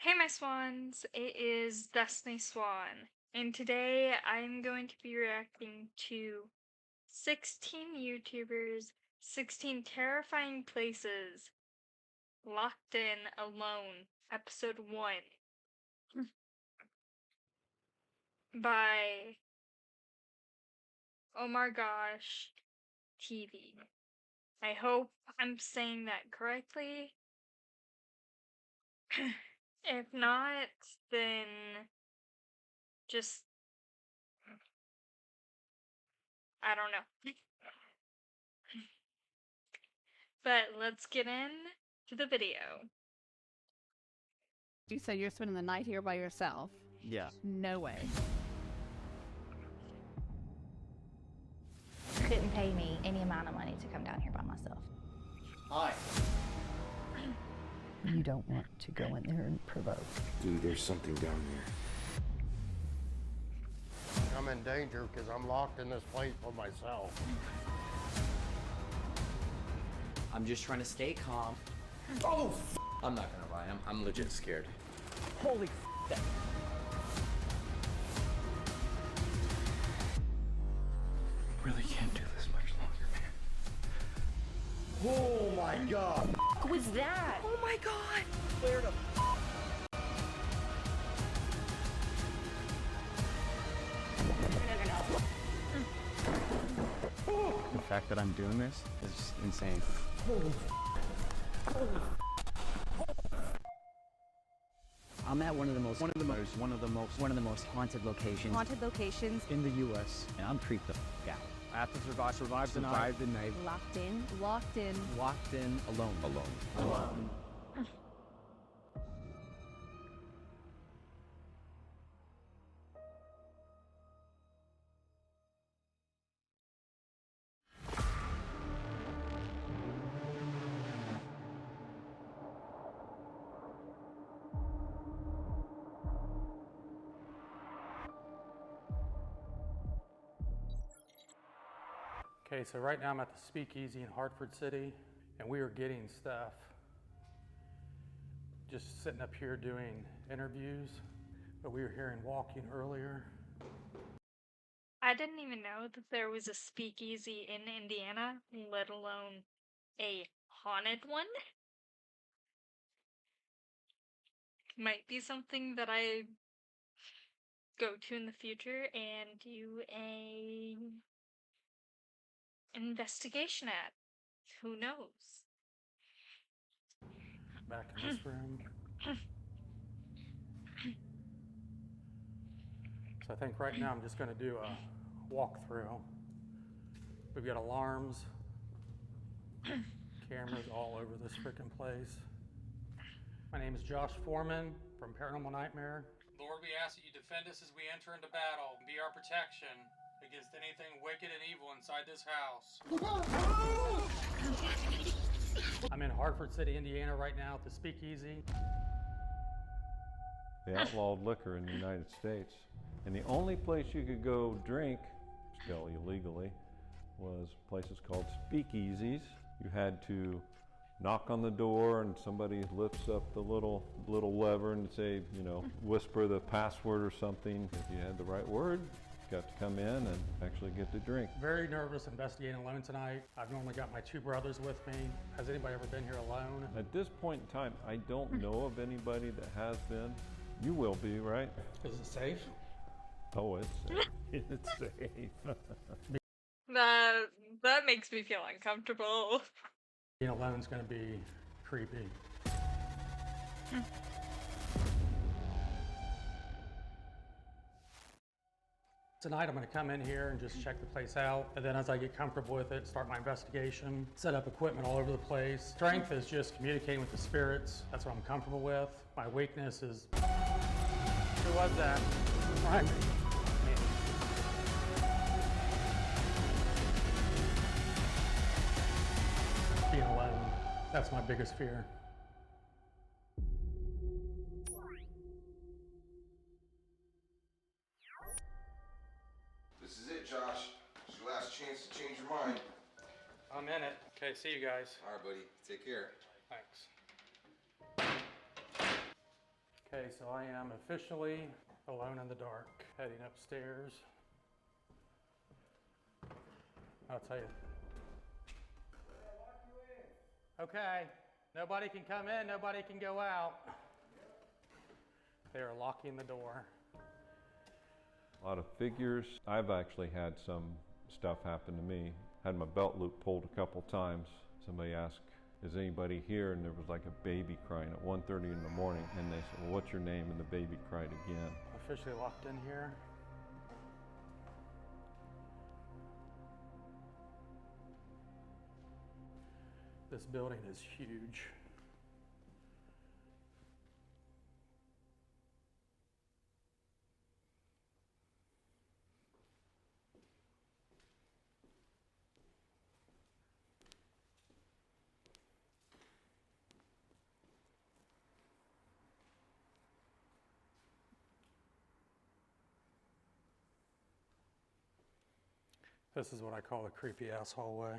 Hey, my swans, it is Destiny Swan, and today I'm going to be reacting to 16 YouTubers, 16 terrifying places, locked in alone, episode 1 by Oh My Gosh TV. I hope I'm saying that correctly. If not, then just, I don't know. But let's get in to the video. You said you're spending the night here by yourself. Yeah. No way. Couldn't pay me any amount of money to come down here by myself. Hi. You don't want to go in there and provoke. Dude, there's something down there. I'm in danger because I'm locked in this place by myself. I'm just trying to stay calm. Oh, I'm not gonna lie. I'm legit scared. Holy that. Really can't do this much longer, man. Oh my God! What was that? Oh my God! Where the The fact that I'm doing this is insane. I'm at one of the most haunted locations Haunted locations. in the U.S. and I'm creeped the f out. I have to survive the night, Locked in. Locked in. locked in, alone. Okay, so right now I'm at the Speakeasy in Hartford City, and we are getting stuff. Just sitting up here doing interviews, but we were hearing walking earlier. I didn't even know that there was a speakeasy in Indiana, let alone a haunted one. Might be something that I go to in the future and do a investigation at. Who knows? Back in this room. So I think right now I'm just going to do a walkthrough. We've got alarms, cameras all over this freaking place. My name is Josh Foreman from Paranormal Nightmare. Lord, we ask that you defend us as we enter into battle and be our protection against anything wicked and evil inside this house. I'm in Hartford City, Indiana right now at the Speakeasy. The outlawed liquor in the United States. And the only place you could go drink, still illegally, was places called speakeasies. You had to knock on the door and somebody lifts up the little lever and say, you know, whisper the password or something. If you had the right word, you got to come in and actually get to drink. Very nervous investigating alone tonight. I've normally got my two brothers with me. Has anybody ever been here alone? At this point in time, I don't know of anybody that has been. You will be, right? Is it safe? Oh, it's safe. It's safe. That makes me feel uncomfortable. Being alone is going to be creepy. Tonight I'm going to come in here and just check the place out, and then as I get comfortable with it, start my investigation, set up equipment all over the place. Strength is just communicating with the spirits. That's what I'm comfortable with. My weakness is... Who was that? Right. Being alone, that's my biggest fear. This is it, Josh. It's your last chance to change your mind. I'm in it. Okay, see you guys. All right, buddy. Take care. Thanks. Okay, Okay, so I am officially alone in the dark, heading upstairs. I'll tell you. Okay, nobody can come in, nobody can go out. They are locking the door. A lot of figures. I've actually had some stuff happen to me. Had my belt loop pulled a couple times. Somebody asked, is anybody here? And there was like a baby crying at 1:30 in the morning. And they said, well, what's your name? And the baby cried again. Officially locked in here. This building is huge. This is what I call a creepy ass hallway.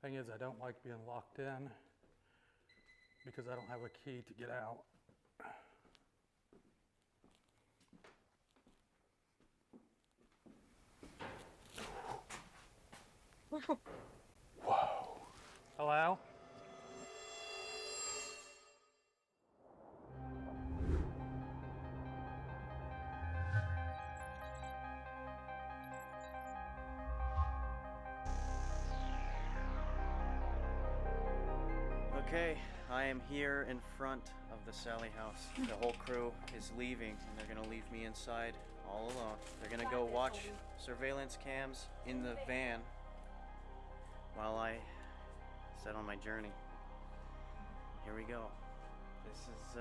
Thing is, I don't like being locked in because I don't have a key to get out. Whoa. Hello? Okay, I am here in front of the Sally house. The whole crew is leaving, and they're gonna leave me inside all alone. They're gonna go watch surveillance cams in the van while I set on my journey. Here we go. This is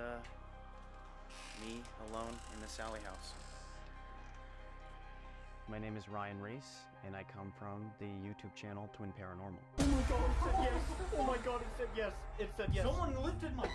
me alone in the Sally house. My name is Ryan Reese, and I come from the YouTube channel Twin Paranormal. Oh my god, it said yes! Oh my god, it said yes! It said yes! Someone lifted my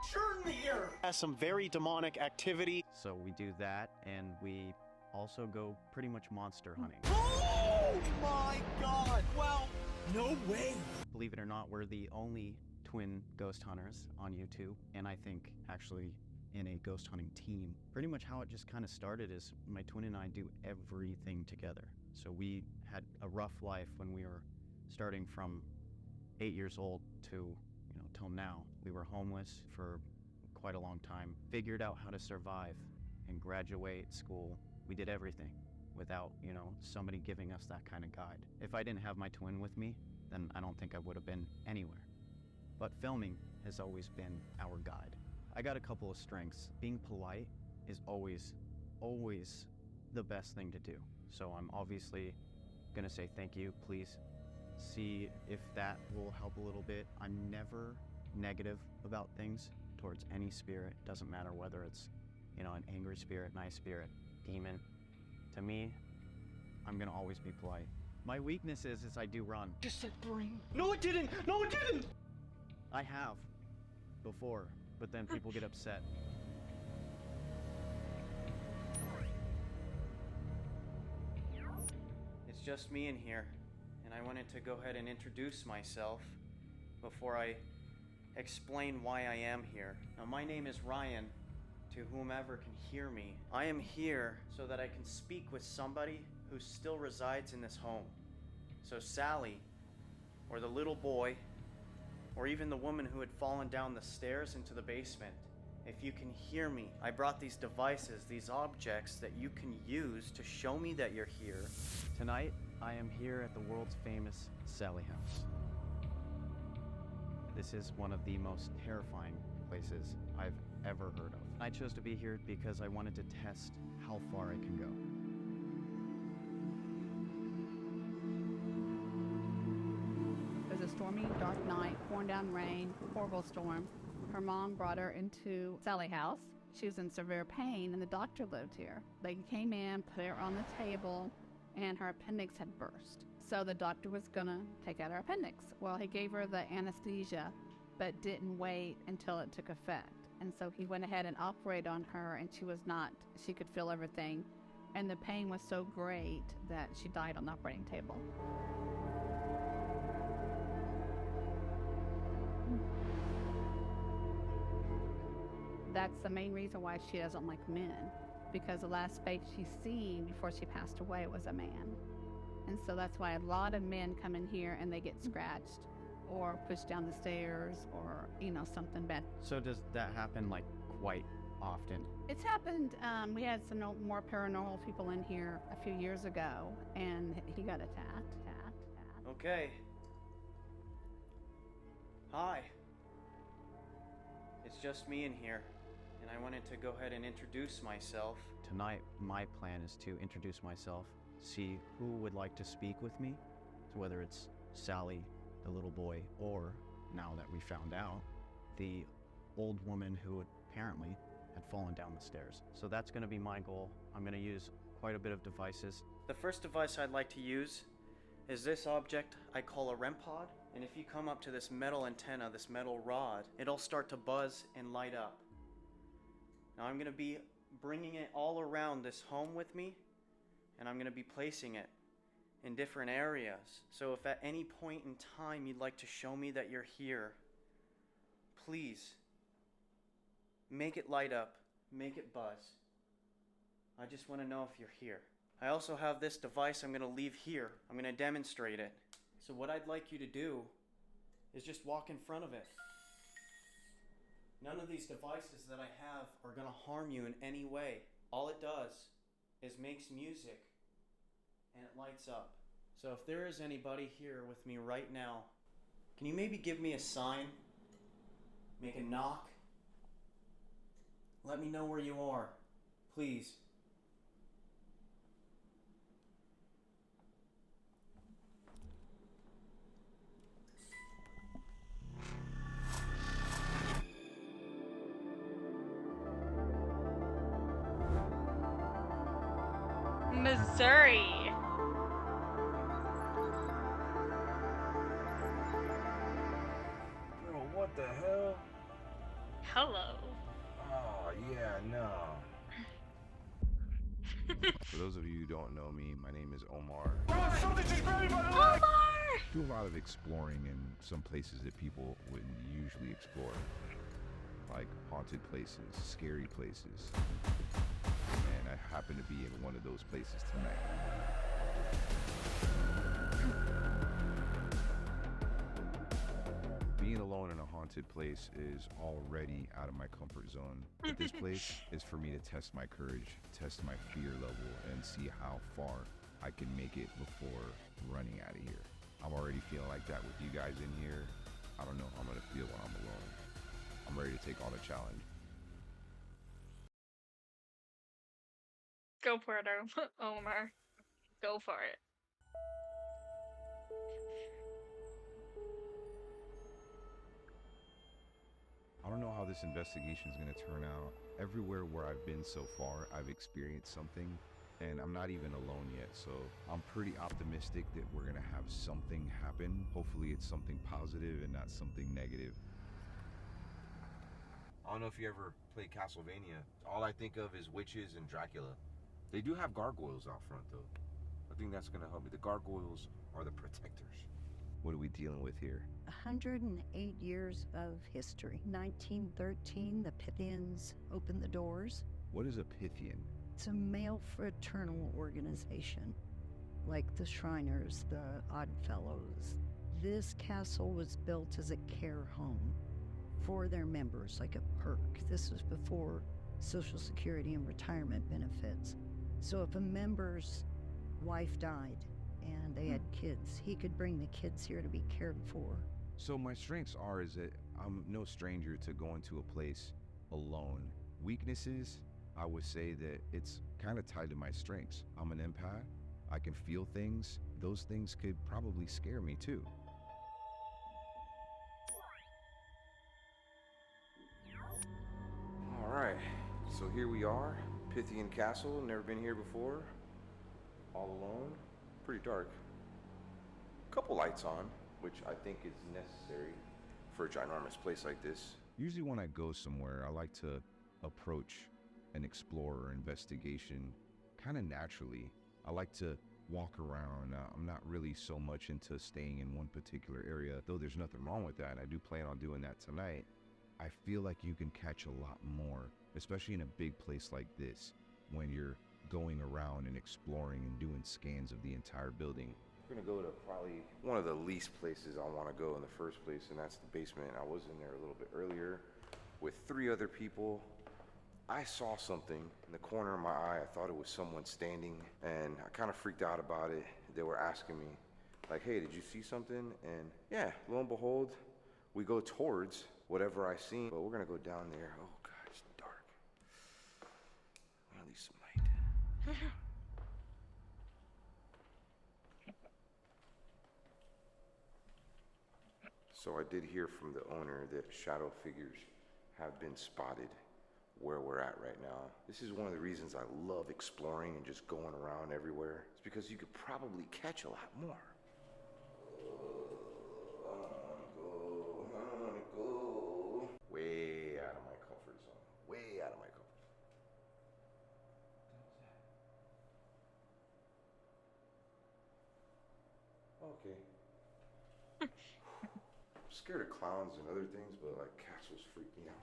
shirt in the air! Has some very demonic activity. So we do that, and we also go pretty much monster hunting. Oh my god! Well, no way! Believe it or not, we're the only twin ghost hunters on YouTube, and I think actually in a ghost hunting team. Pretty much how it just kind of started is my twin and I do everything together. So we had a rough life when we were starting from 8 years old to, till now. We were homeless for quite a long time, figured out how to survive and graduate school. We did everything without, somebody giving us that kind of guide. If I didn't have my twin with me, then I don't think I would have been anywhere. But filming has always been our guide. I got a couple of strengths. Being polite is always the best thing to do. So I'm obviously gonna say thank you, please. See if that will help a little bit. I'm never negative about things towards any spirit. Doesn't matter whether it's, an angry spirit, nice spirit, demon. To me, I'm gonna always be polite. My weakness is I do run. Just said bring. No, it didn't! No, it didn't! I have before, but then people get upset. It's just me in here, and I wanted to go ahead and introduce myself before I explain why I am here. Now, my name is Ryan, to whomever can hear me. I am here so that I can speak with somebody who still resides in this home. So Sally, or the little boy, or even the woman who had fallen down the stairs into the basement, if you can hear me, I brought these devices, these objects that you can use to show me that you're here. Tonight, I am here at the world's famous Sally house. This is one of the most terrifying places I've ever heard of. I chose to be here because I wanted to test how far I can go. It was a stormy, dark night, pouring down rain, horrible storm. Her mom brought her into Sally house. She was in severe pain, and the doctor lived here. They came in, put her on the table, and her appendix had burst. So the doctor was gonna take out her appendix. Well, he gave her the anesthesia, but didn't wait until it took effect. And so he went ahead and operated on her, and she could feel everything. And the pain was so great that she died on the operating table. that's the main reason why she doesn't like men, because the last face she's seen before she passed away was a man. And so that's why a lot of men come in here and they get scratched or pushed down the stairs or, something bad. So does that happen like quite often? It's happened. We had some more paranormal people in here a few years ago, and he got attacked. Okay. Hi. It's just me in here, and I wanted to go ahead and introduce myself. Tonight, my plan is to introduce myself, see who would like to speak with me, so whether it's Sally, the little boy, or, now that we found out, the old woman who apparently had fallen down the stairs. So that's going to be my goal. I'm going to use quite a bit of devices. The first device I'd like to use is this object I call a REM pod. And if you come up to this metal antenna, this metal rod, it'll start to buzz and light up. Now I'm going to be bringing it all around this home with me, and I'm going to be placing it in different areas. So if at any point in time you'd like to show me that you're here, please make it light up, make it buzz. I just want to know if you're here. I also have this device I'm going to leave here. I'm going to demonstrate it. So what I'd like you to do is just walk in front of it. None of these devices that I have are going to harm you in any way. All it does is makes music and it lights up. So if there is anybody here with me right now, can you maybe give me a sign? Make a knock? Let me know where you are, please. Missouri. Bro, what the hell? Hello. Oh, yeah, no. For those of you who don't know me, my name is Omar. Omar! Do a lot of exploring in some places that people wouldn't usually explore. Like haunted places, scary places. And I happen to be in one of those places tonight. Being alone in a haunted place is already out of my comfort zone. But this place is for me to test my courage, test my fear level, and see how far I can make it before running out of here. I'm already feeling like that with you guys in here. I don't know how I'm gonna feel when I'm alone. I'm ready to take on the challenge. Go for it, Omar. Go for it. I don't know how this investigation is going to turn out. Everywhere where I've been so far, I've experienced something, and I'm not even alone yet, so I'm pretty optimistic that we're going to have something happen. Hopefully it's something positive and not something negative. I don't know if you ever played Castlevania. All I think of is witches and Dracula. They do have gargoyles out front, though. I think that's going to help me. The gargoyles are the protectors. What are we dealing with here? 108 years of history. 1913, the Pythians opened the doors. What is a Pythian? It's a male fraternal organization, like the Shriners, the Oddfellows. This castle was built as a care home for their members, like a perk. This was before Social Security and retirement benefits. So if a member's wife died and they had kids, he could bring the kids here to be cared for. So my strengths are is that I'm no stranger to going to a place alone. Weaknesses, I would say that it's kind of tied to my strengths. I'm an empath. I can feel things. Those things could probably scare me too. All right, so here we are, Pythian Castle. Never been here before. All alone. Pretty dark. Couple lights on, which I think is necessary for a ginormous place like this. Usually when I go somewhere, I like to approach an explorer investigation kind of naturally. I like to walk around. I'm not really so much into staying in one particular area, though there's nothing wrong with that, and I do plan on doing that tonight. I feel like you can catch a lot more, especially in a big place like this, when you're going around and exploring and doing scans of the entire building. We're gonna go to probably one of the least places I want to go in the first place, and that's the basement. I was in there a little bit earlier with 3 other people. I saw something in the corner of my eye. I thought it was someone standing, and I kind of freaked out about it. They were asking me, like, hey, did you see something? And yeah, lo and behold, we go towards whatever I seen, but we're gonna go down there. Oh God, it's dark. I'm gonna leave some light. So I did hear from the owner that shadow figures have been spotted where we're at right now. This is one of the reasons I love exploring and just going around everywhere. It's because you could probably catch a lot more. I don't wanna go. Way out of my comfort zone. Way out of my comfort zone. Okay. I'm scared of clowns and other things, but like castles freak me out.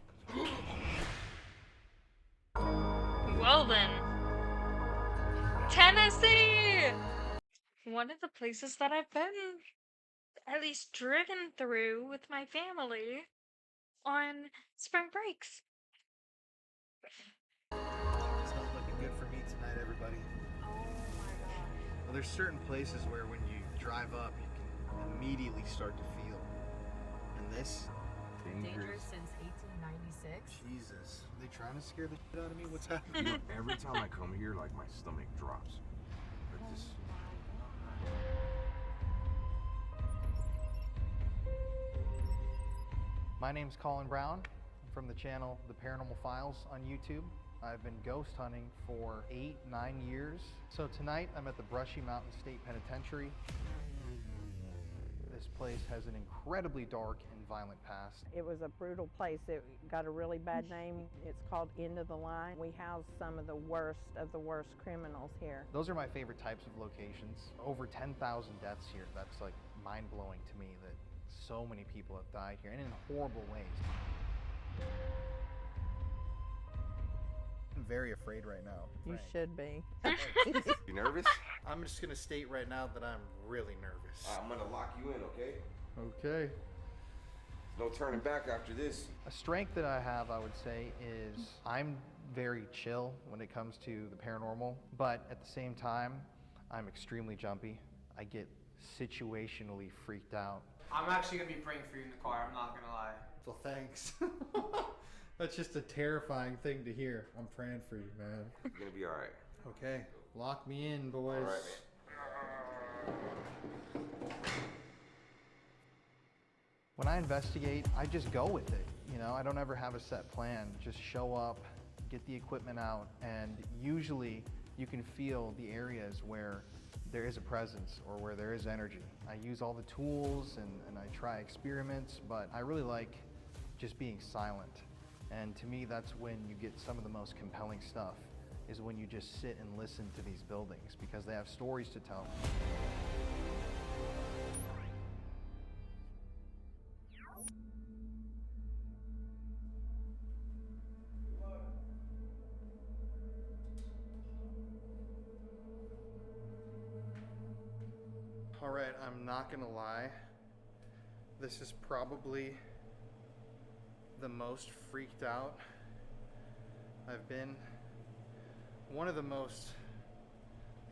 Well then, Tennessee! One of the places that I've been at least driven through with my family on spring breaks. It's not looking good for me tonight, everybody. Well, there's certain places where when you drive up, you can immediately start to feel. And this? Dangerous since 1896. Jesus. Are they trying to scare the shit out of me? What's happening? You know, every time I come here, like my stomach drops. Like this. My name's Colin Brown. I'm from the channel The Paranormal Files on YouTube. I've been ghost hunting for 8-9 years. So tonight I'm at the Brushy Mountain State Penitentiary. This place has an incredibly dark and violent past. It was a brutal place. It got a really bad name. It's called End of the Line. We house some of the worst criminals here. Those are my favorite types of locations. Over 10,000 deaths here. That's like mind-blowing to me that so many people have died here and in horrible ways. I'm very afraid right now. You Frank. should be. You nervous? I'm just gonna state right now that I'm really nervous. I'm gonna lock you in, okay? Okay. No turning back after this. A strength that I have, I would say, is I'm very chill when it comes to the paranormal, but at the same time, I'm extremely jumpy. I get situationally freaked out. I'm actually gonna be praying for you in the car, I'm not gonna lie. Well, thanks. That's just a terrifying thing to hear. I'm praying for you, man. You're gonna be alright. Okay, lock me in, boys. Alright, man. When I investigate, I just go with it. You know, I don't ever have a set plan. Just show up, get the equipment out, and usually you can feel the areas where there is a presence or where there is energy. I use all the tools and I try experiments, but I really like just being silent. And to me, that's when you get some of the most compelling stuff, is when you just sit and listen to these buildings because they have stories to tell. All right, I'm not gonna lie. This is probably the most freaked out I've been. One of the most,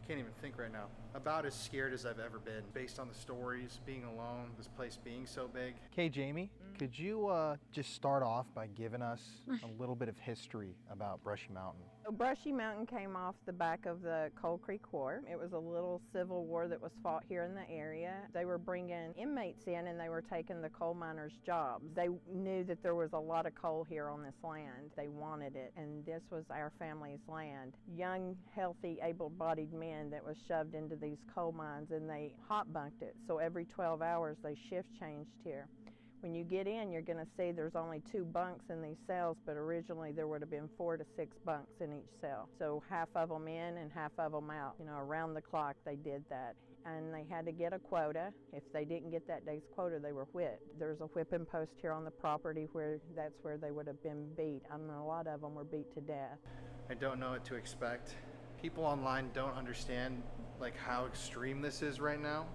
I can't even think right now, about as scared as I've ever been based on the stories, being alone, this place being so big. Okay, Jamie, could you just start off by giving us a little bit of history about Brushy Mountain? Brushy Mountain came off the back of the Coal Creek War. It was a little civil war that was fought here in the area. They were bringing inmates in and they were taking the coal miners' jobs. They knew that there was a lot of coal here on this land. They wanted it, and this was our family's land. Young, healthy, able-bodied men that was shoved into these coal mines, and they hot bunked it. So every 12 hours they shift changed here. When you get in, you're going to see there's only 2 bunks in these cells, but originally there would have been 4 to 6 bunks in each cell. So half of them in and half of them out. You know, around the clock they did that. and they had to get a quota. If they didn't get that day's quota, they were whipped. There's a whipping post here on the property where that's where they would have been beat. I mean, a lot of them were beat to death. I don't know what to expect. People online don't understand like how extreme this is right now.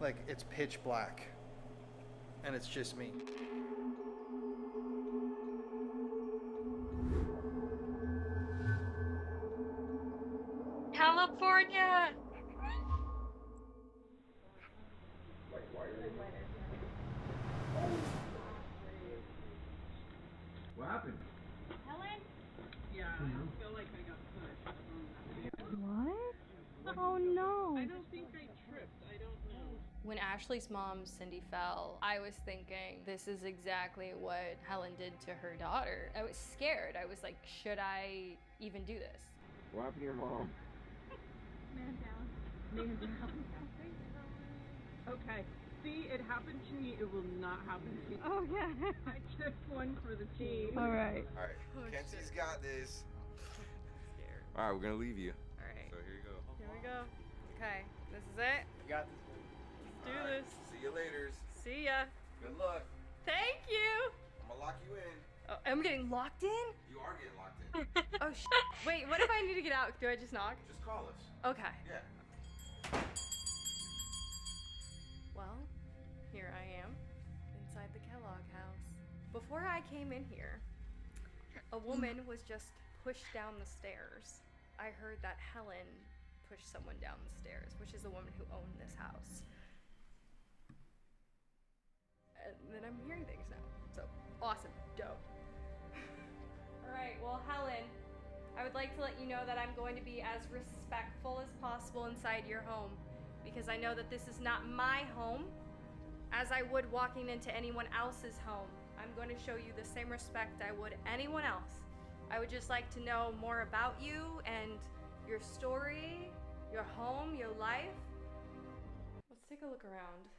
Like, it's pitch black, and it's just me. California! What happened? Helen? Yeah, I feel like I got pushed. What? Oh no. I don't think I tripped. I don't know. When Ashley's mom, Cindy, fell, I was thinking, this is exactly what Helen did to her daughter. I was scared. I was like, should I even do this? What happened to your mom? Man down. Man down. Okay. See, it happened to me. It will not happen to you. Oh yeah. I took one for the team. All right. All right, Oh, Kenzie's shit. got this. Scared. All right, we're gonna leave you. All right. So here you go. Here we go. Okay, this is it. You got this. Let's do this. See you later. See ya. Good luck. Thank you. I'm gonna lock you in. Oh, I'm getting locked in? You are getting locked in. Oh, wait, what if I need to get out? Do I just knock? Just call us. Okay. Yeah. Well, here I am inside the Kellogg house. Before I came in here, a woman was just pushed down the stairs. I heard that Helen pushed someone down the stairs, which is the woman who owned this house. And then I'm hearing things now. So, awesome. Dope. Alright, well, Helen, I would like to let you know that I'm going to be as respectful as possible inside your home, because I know that this is not my home, as I would walking into anyone else's home. I'm going to show you the same respect I would anyone else. I would just like to know more about you and your story, your home, your life. Let's take a look around.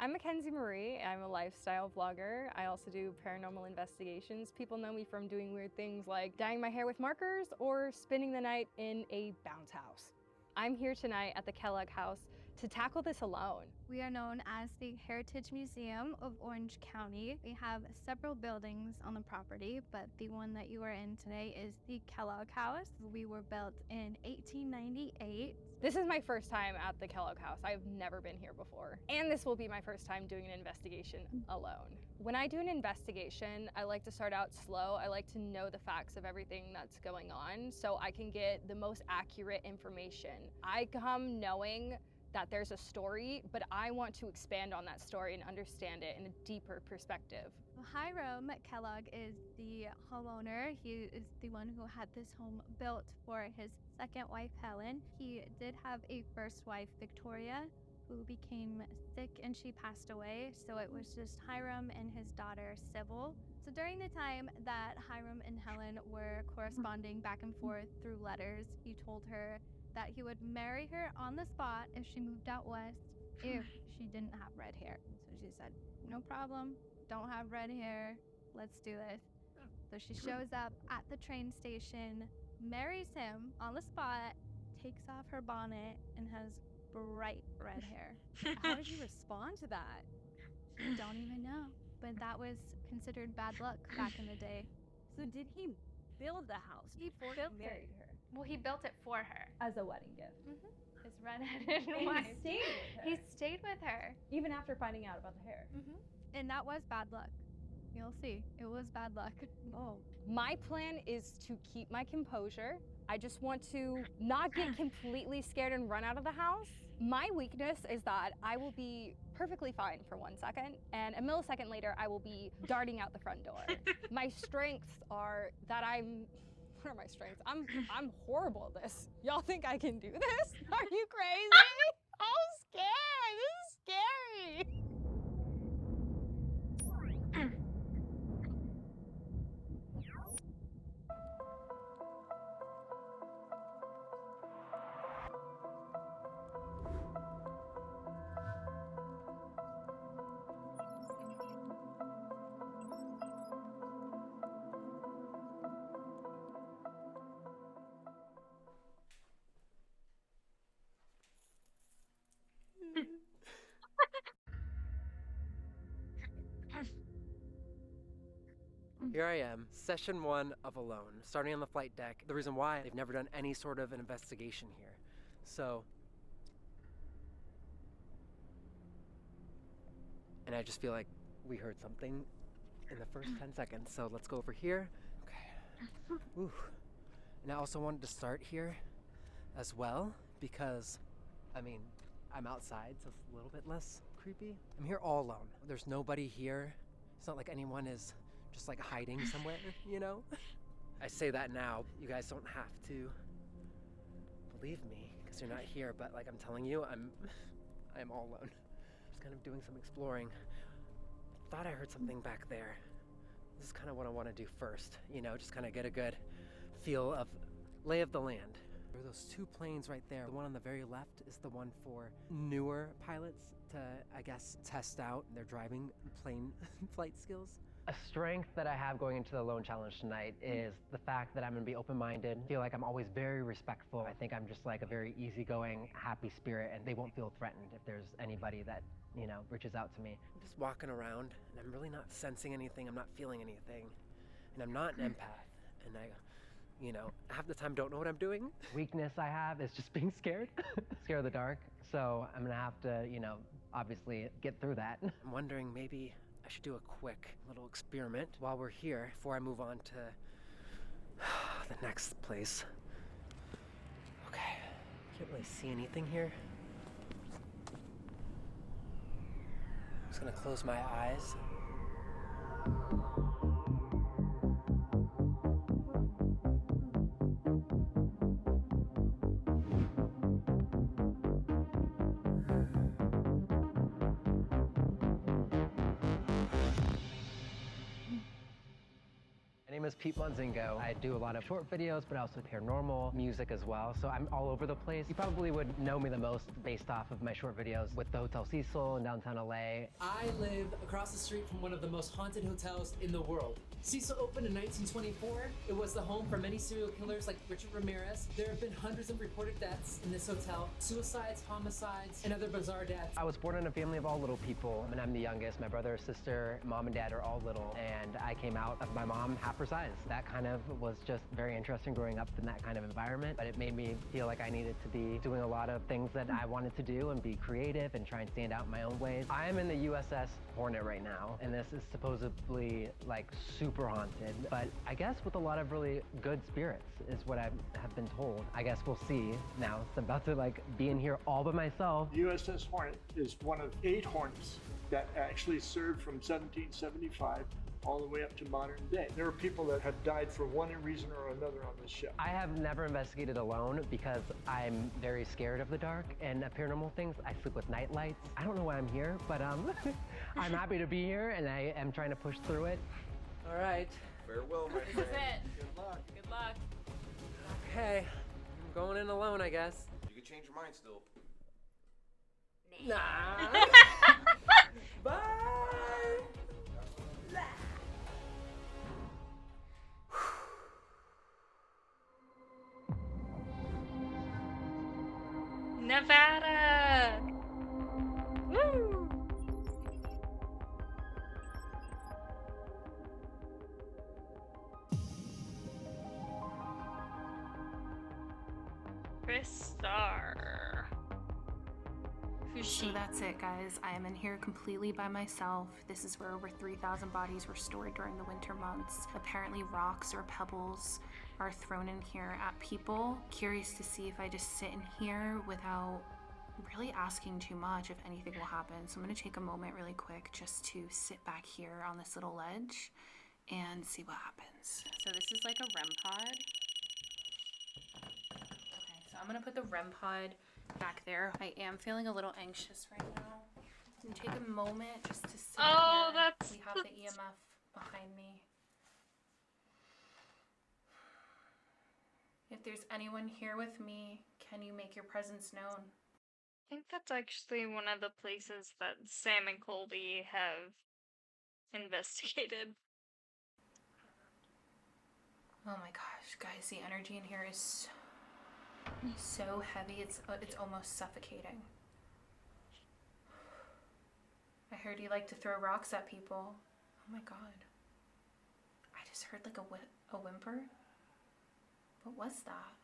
I'm Mackenzie Marie. I'm a lifestyle vlogger. I also do paranormal investigations. People know me from doing weird things like dyeing my hair with markers or spending the night in a bounce house. I'm here tonight at the Kellogg house to tackle this alone. We are known as the Heritage Museum of Orange County. We have several buildings on the property, but the one that you are in today is the Kellogg House. We were built in 1898. This is my first time at the Kellogg house. I've never been here before. And this will be my first time doing an investigation alone. When I do an investigation, I like to start out slow. I like to know the facts of everything that's going on so I can get the most accurate information. I come knowing that there's a story, but I want to expand on that story and understand it in a deeper perspective. Hiram Kellogg is the homeowner. He is the one who had this home built for his second wife, Helen. He did have a first wife, Victoria, who became sick and she passed away. So it was just Hiram and his daughter, Sybil. So during the time that Hiram and Helen were corresponding back and forth through letters, he told her that he would marry her on the spot if she moved out west if she didn't have red hair. So she said, no problem, don't have red hair, let's do this. So she shows up at the train station, marries him on the spot, takes off her bonnet, and has bright red hair. How did you respond to that? I don't even know, but that was considered bad luck back in the day. So did he build the house before he married her? Well, he built it for her. As a wedding gift. His redheaded And wife. he stayed with her. He stayed with her. Even after finding out about the hair. And that was bad luck. You'll see. It was bad luck. Oh. My plan is to keep my composure. I just want to not get completely scared and run out of the house. My weakness is that I will be perfectly fine for 1 second, and a millisecond later, I will be darting out the front door. My strengths are that what are my strengths? I'm horrible at this. Y'all think I can do this? Are you crazy? I'm scared. This is scary. Here I am, session 1 of Alone, starting on the flight deck. The reason why, they've never done any sort of an investigation here. So, and I just feel like we heard something in the first 10 seconds. So let's go over here. Okay. Ooh. And I also wanted to start here as well because, I mean, I'm outside, so it's a little bit less creepy. I'm here all alone. There's nobody here. It's not like anyone is just like hiding somewhere, you know? I say that now. You guys don't have to believe me because you're not here, but like I'm telling you, I'm all alone. Just kind of doing some exploring. Thought I heard something back there. This is kind of what I want to do first, you know, just kind of get a good feel of lay of the land. There are those 2 planes right there. The one on the very left is the one for newer pilots to, I guess, test out their driving plane flight skills. A strength that I have going into the Alone Challenge tonight is the fact that I'm gonna be open-minded. I feel like I'm always very respectful. I think I'm just like a very easygoing, happy spirit, and they won't feel threatened if there's anybody that, you know, reaches out to me. I'm just walking around, and I'm really not sensing anything. I'm not feeling anything, and I'm not an empath, and I, you know, half the time don't know what I'm doing. Weakness I have is just being scared, scared of the dark. So I'm gonna have to, you know, obviously get through that. I'm wondering maybe I should do a quick little experiment while we're here before I move on to the next place. Okay, can't really see anything here. I'm just gonna close my eyes. My name is Pete Monzingo. I do a lot of short videos, but also paranormal music as well. So I'm all over the place. You probably would know me the most based off of my short videos with the Hotel Cecil in downtown LA. I live across the street from one of the most haunted hotels in the world. Cecil opened in 1924. It was the home for many serial killers like Richard Ramirez. There have been hundreds of reported deaths in this hotel, suicides, homicides, and other bizarre deaths. I was born in a family of all little people, and I'm the youngest. My brother, sister, mom, and dad are all little, and I came out of my mom half her size. That kind of was just very interesting growing up in that kind of environment, but it made me feel like I needed to be doing a lot of things that I wanted to do and be creative and try and stand out in my own ways. I am in the USS Hornet right now, and this is supposedly like super haunted, but I guess with a lot of really good spirits is what I have been told. I guess we'll see now. It's about to like be in here all by myself. The USS Hornet is one of 8 Hornets that actually served from 1775 all the way up to modern day. There are people that have died for one reason or another on this ship. I have never investigated alone because I'm very scared of the dark and paranormal things. I sleep with night lights. I don't know why I'm here, but I'm happy to be here and I am trying to push through it. All right. Farewell, my This friend. is it. Good luck. Good luck. Okay, I'm going in alone, I guess. You can change your mind still. Nah. Bye. Nevada! Woo! Chris Starr. Who's So she? that's it, guys. I am in here completely by myself. This is where over 3,000 bodies were stored during the winter months. Apparently rocks or pebbles are thrown in here at people. Curious to see if I just sit in here without really asking too much, if anything will happen. So I'm gonna take a moment really quick just to sit back here on this little ledge and see what happens. So this is like a REM pod. Okay, so I'm gonna put the REM pod back there. I am feeling a little anxious right now. And take a moment just to sit Oh, here. that's- We have the EMF behind me. If there's anyone here with me, can you make your presence known? I think that's actually one of the places that Sam and Colby have investigated. Oh my gosh, guys, the energy in here is so heavy. It's almost suffocating. I heard you like to throw rocks at people. Oh my god. I just heard like a whimper. What was that?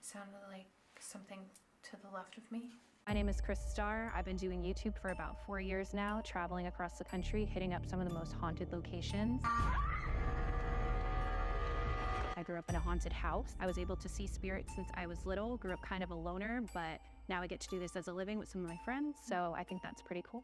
It sounded like something to the left of me. My name is Chris Starr. I've been doing YouTube for about 4 years now, traveling across the country, hitting up some of the most haunted locations. I grew up in a haunted house. I was able to see spirits since I was little, grew up kind of a loner, but now I get to do this as a living with some of my friends, so I think that's pretty cool.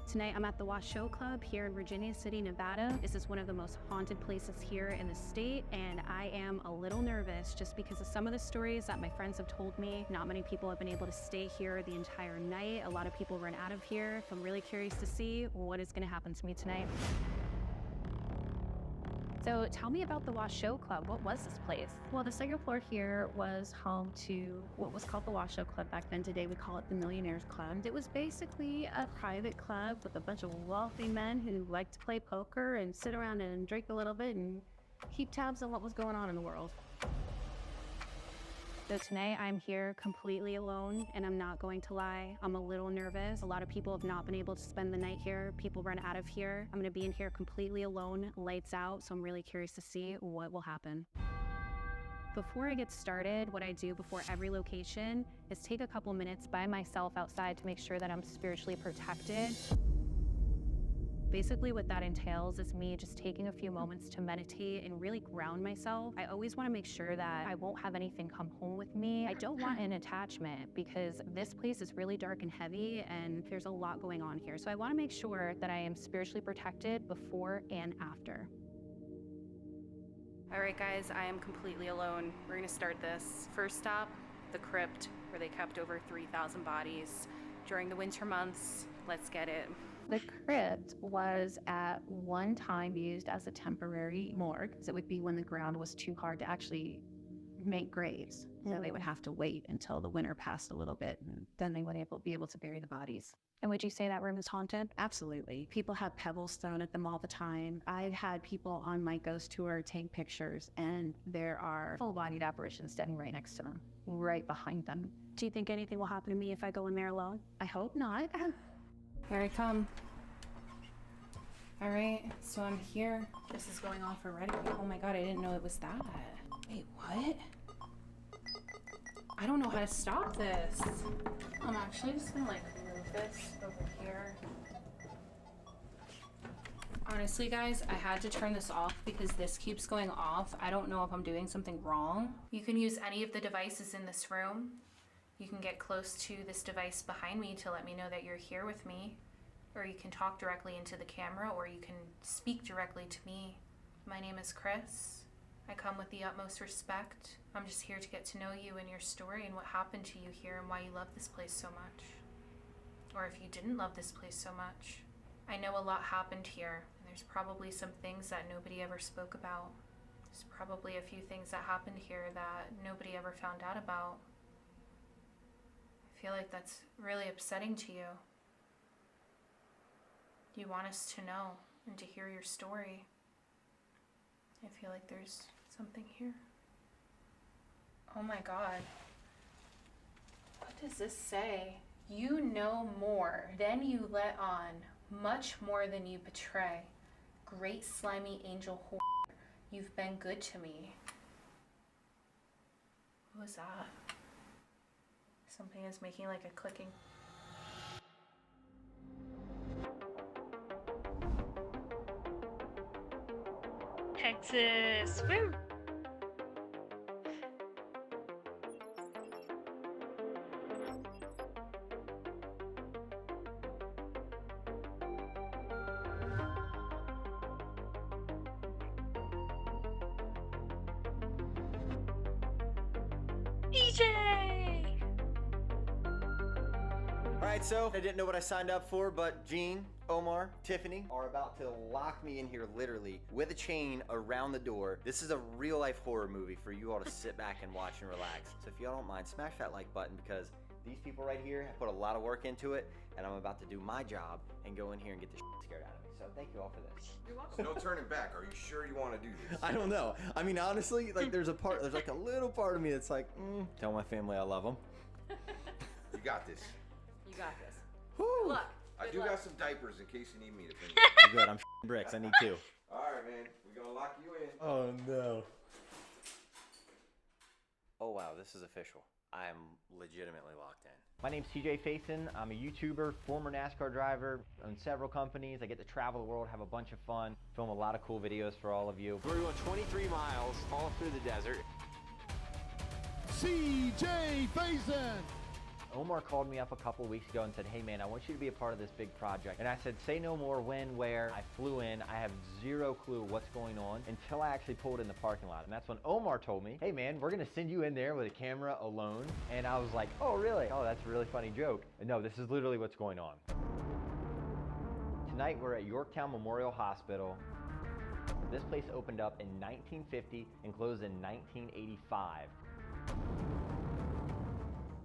Tonight I'm at the Washoe Club here in Virginia City, Nevada. This is one of the most haunted places here in the state, and I am a little nervous just because of some of the stories that my friends have told me. Not many people have been able to stay here the entire night. A lot of people run out of here. So I'm really curious to see what is gonna happen to me tonight. So tell me about the Washoe Club. What was this place? Well, the second floor here was home to what was called the Washoe Club back then. Today we call it the Millionaires Club. It was basically a private club with a bunch of wealthy men who liked to play poker and sit around and drink a little bit and keep tabs on what was going on in the world. So tonight I'm here completely alone, and I'm not going to lie, I'm a little nervous. A lot of people have not been able to spend the night here. People run out of here. I'm gonna be in here completely alone, lights out, so I'm really curious to see what will happen. Before I get started, what I do before every location is take a couple minutes by myself outside to make sure that I'm spiritually protected. Basically what that entails is me just taking a few moments to meditate and really ground myself. I always want to make sure that I won't have anything come home with me. I don't want an attachment because this place is really dark and heavy and there's a lot going on here. So I want to make sure that I am spiritually protected before and after. All right, guys, I am completely alone. We're gonna start this. First stop, the crypt, where they kept over 3,000 bodies during the winter months. Let's get it. The crypt was at one time used as a temporary morgue. It would be when the ground was too hard to actually make graves. So they would have to wait until the winter passed a little bit, and then they would be able to bury the bodies. And would you say that room is haunted? Absolutely. People have pebbles thrown at them all the time. I've had people on my ghost tour take pictures, and there are full-bodied apparitions standing right next to them, right behind them. Do you think anything will happen to me if I go in there alone? I hope not. Here I come. All right, so I'm here. This is going off already. Oh my God, I didn't know it was that. Wait, what? I don't know how to stop this. I'm actually just gonna like move this over here. Honestly, guys, I had to turn this off because this keeps going off. I don't know if I'm doing something wrong. You can use any of the devices in this room. You can get close to this device behind me to let me know that you're here with me. Or you can talk directly into the camera, or you can speak directly to me. My name is Chris. I come with the utmost respect. I'm just here to get to know you and your story and what happened to you here and why you love this place so much. Or if you didn't love this place so much. I know a lot happened here, and there's probably some things that nobody ever spoke about. There's probably a few things that happened here that nobody ever found out about. I feel like that's really upsetting to you. You want us to know and to hear your story. I feel like there's something here. Oh my God. What does this say? You know more than you let on, much more than you betray. Great slimy angel whore, you've been good to me. What was that? Something is making like a clicking. Texas, woo! DJ! Alright, so I didn't know what I signed up for, but Gene, Omar, Tiffany are about to lock me in here literally with a chain around the door. This is a real life horror movie for you all to sit back and watch and relax. So if y'all don't mind, smash that like button because these people right here have put a lot of work into it, and I'm about to do my job and go in here and get the scared out of me. So thank you all for this. You're welcome. No turning back. Are you sure you want to do this? I don't know. I mean, honestly, like there's like a little part of me that's like, tell my family I love them. You got this. You got this. Whew. Good luck. I do got some diapers in case you need me to finish. You're good. I'm bricks. I need 2. All right, man. We're gonna lock you in. Oh no. Oh wow, this is official. I am legitimately locked in. My name's TJ Faison. I'm a YouTuber, former NASCAR driver, own several companies. I get to travel the world, have a bunch of fun, film a lot of cool videos for all of you. We're going 23 miles all through the desert. CJ Faison. Omar called me up a couple weeks ago and said, hey man, I want you to be a part of this big project. And I said, say no more, when, where. I flew in, I have zero clue what's going on until I actually pulled in the parking lot. And that's when Omar told me, hey man, we're gonna send you in there with a camera alone. And I was like, oh really? Oh, that's a really funny joke. And no, this is literally what's going on. Tonight we're at Yorktown Memorial Hospital. This place opened up in 1950 and closed in 1985.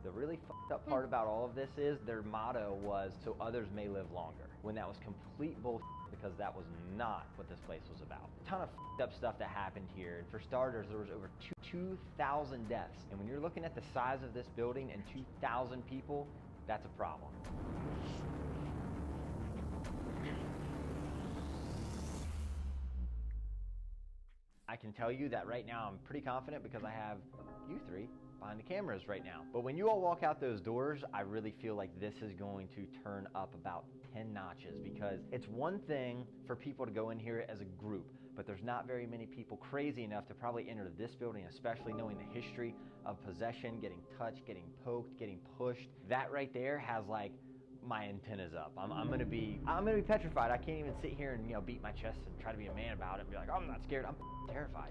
The really fucked up part about all of this is their motto was, so others may live longer, when that was complete bullshit, because that was not what this place was about. A ton of fucked up stuff that happened here, and for starters, there was over 2,000 deaths. And when you're looking at the size of this building and 2,000 people, that's a problem. I can tell you that right now I'm pretty confident because I have you 3 behind the cameras right now. But when you all walk out those doors, I really feel like this is going to turn up about 10 notches, because it's one thing for people to go in here as a group, but there's not very many people crazy enough to probably enter this building, especially knowing the history of possession, getting touched, getting poked, getting pushed. That right there has like my antennas up. I'm gonna be petrified. I can't even sit here and beat my chest and try to be a man about it and be like, oh, I'm not scared. I'm terrified.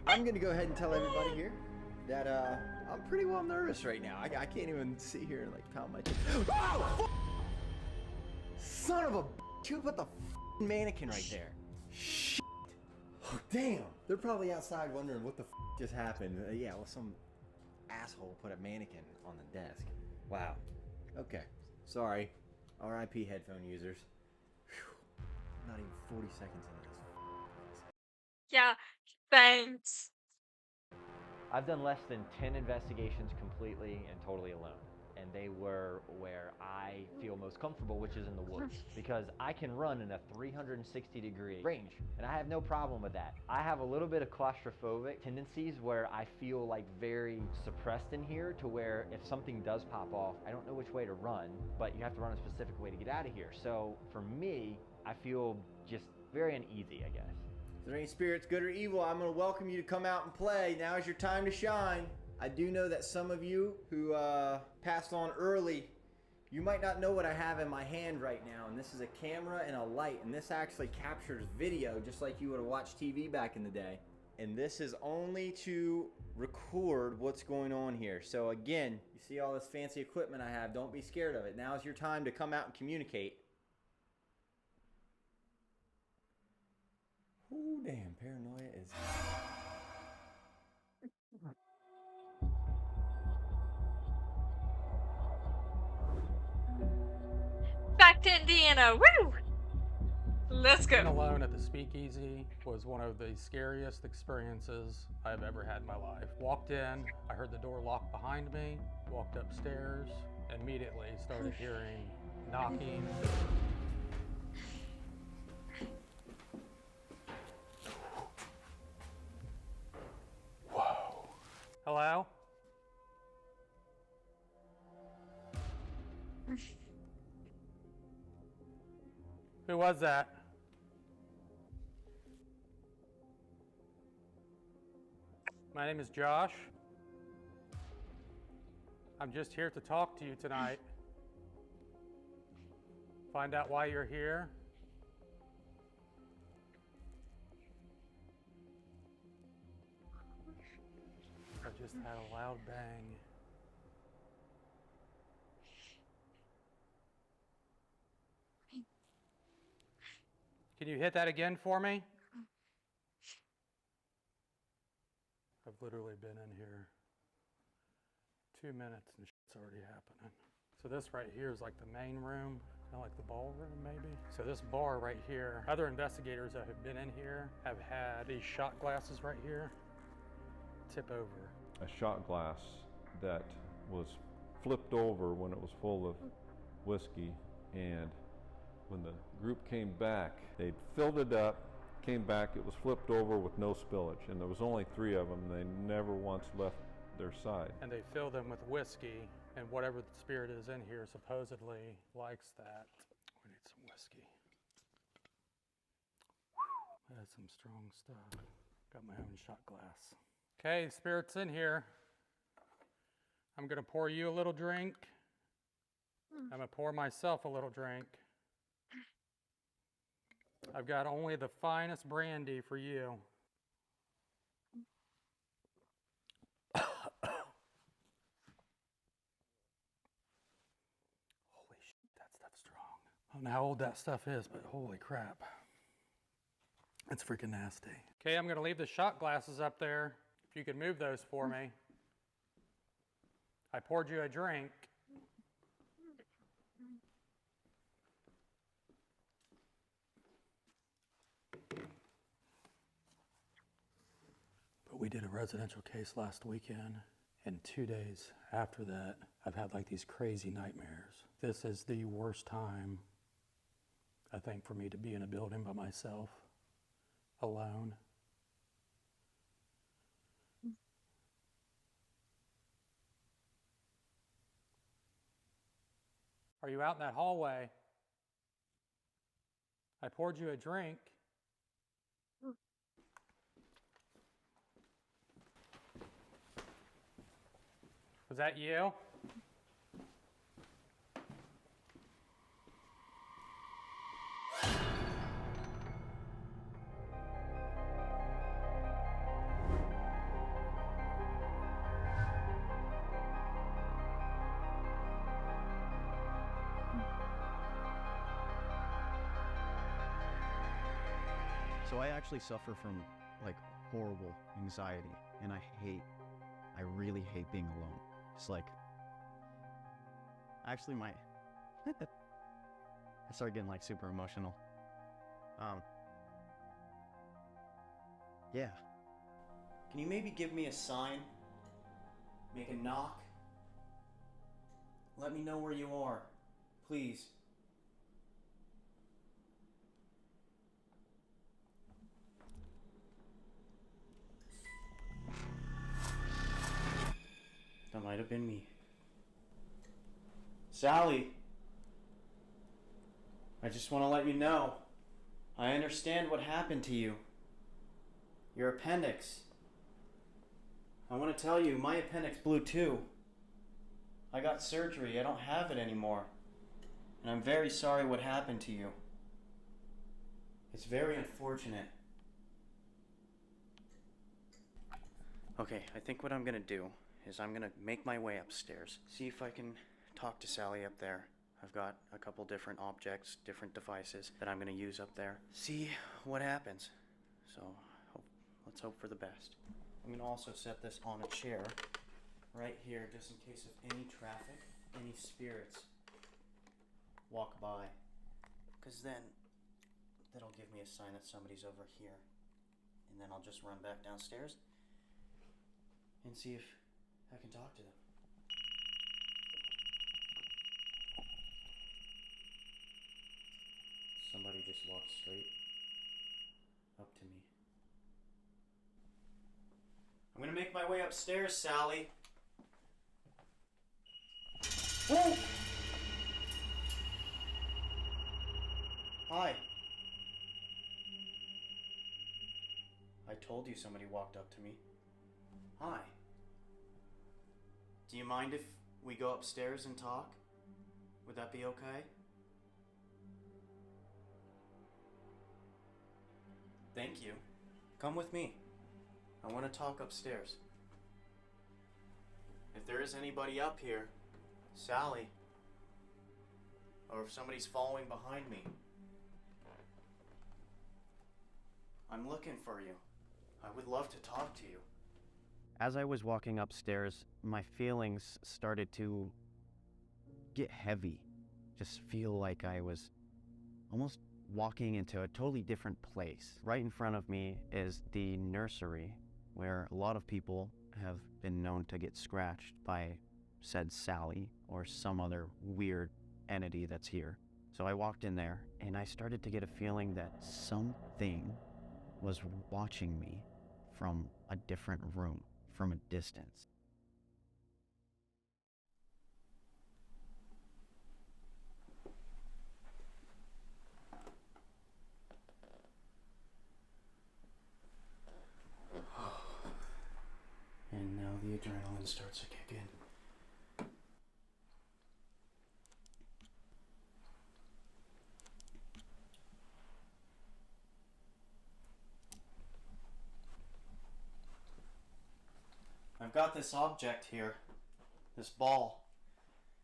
I'm gonna go ahead and tell everybody here that I'm pretty well nervous right now. I can't even sit here and like pound my chest. Oh, son of a bitch! Who put the mannequin right there? Shit. Oh, damn. They're probably outside wondering what the just happened. Yeah, well, some asshole put a mannequin on the desk. Wow. Okay. Sorry. R.I.P. headphone users. Whew. Not even 40 seconds into this. Yeah, thanks. I've done less than 10 investigations completely and totally alone. And they were where I feel most comfortable, which is in the woods. Because I can run in a 360-degree range, and I have no problem with that. I have a little bit of claustrophobic tendencies where I feel like very suppressed in here, to where if something does pop off, I don't know which way to run, but you have to run a specific way to get out of here. So for me, I feel just very uneasy, I guess. If there any spirits, good or evil, I'm going to welcome you to come out and play. Now is your time to shine. I do know that some of you who passed on early, you might not know what I have in my hand right now. And this is a camera and a light. And this actually captures video just like you would have watched TV back in the day. And this is only to record what's going on here. So again, you see all this fancy equipment I have. Don't be scared of it. Now is your time to come out and communicate. Ooh, damn, paranoia is... Back to Indiana, woo! Let's go. Being alone at the Speakeasy was one of the scariest experiences I've ever had in my life. Walked in, I heard the door lock behind me, walked upstairs, immediately started hearing knocking. Whoa. Hello? Who was that? My name is Josh. I'm just here to talk to you tonight. Find out why you're here. I just had a loud bang. Can you hit that again for me? I've literally been in here 2 minutes and shit's already happening. So this right here is like the main room, kind of like the ballroom maybe. So this bar right here, other investigators that have been in here have had these shot glasses right here tip over. A shot glass that was flipped over when it was full of whiskey, and When the group came back, they'd filled it up, came back, it was flipped over with no spillage, and there was only 3 of them. They never once left their side. And they fill them with whiskey, and whatever the spirit is in here supposedly likes that. We need some whiskey. That's some strong stuff. Got my own shot glass. Okay, spirit's in here. I'm gonna pour you a little drink. I'm gonna pour myself a little drink. I've got only the finest brandy for you. Holy shit, that stuff's strong. I don't know how old that stuff is, but holy crap. It's freaking nasty. Okay, I'm gonna leave the shot glasses up there. If you could move those for me. I poured you a drink. But we did a residential case last weekend, and 2 days after that, I've had like these crazy nightmares. This is the worst time, I think, for me to be in a building by myself, alone. Are you out in that hallway? I poured you a drink. Was that you? So I actually suffer from like horrible anxiety, and I really hate being alone. It's like, actually I started getting like super emotional. Yeah. Can you maybe give me a sign? Make a knock? Let me know where you are, please. That might have been me. Sally! I just want to let you know, I understand what happened to you. Your appendix. I want to tell you, my appendix blew too. I got surgery, I don't have it anymore. And I'm very sorry what happened to you. It's very unfortunate. Okay, I think what I'm gonna do is I'm gonna make my way upstairs. See if I can talk to Sally up there. I've got a couple different objects, different devices that I'm gonna use up there. See what happens. So, let's hope for the best. I'm gonna also set this on a chair right here just in case of any traffic, any spirits walk by. Because then, that'll give me a sign that somebody's over here. And then I'll just run back downstairs and see if I can talk to them. Somebody just walked straight up to me. I'm gonna make my way upstairs, Sally. Whoa! Hi. I told you somebody walked up to me. Hi. Do you mind if we go upstairs and talk? Would that be okay? Thank you. Come with me. I want to talk upstairs. If there is anybody up here, Sally, or if somebody's following behind me, I'm looking for you. I would love to talk to you. As I was walking upstairs, my feelings started to get heavy. Just feel like I was almost walking into a totally different place. Right in front of me is the nursery, where a lot of people have been known to get scratched by said Sally or some other weird entity that's here. So I walked in there and I started to get a feeling that something was watching me from a different room, from a distance. And now the adrenaline starts to kick in. I've got this object here, this ball.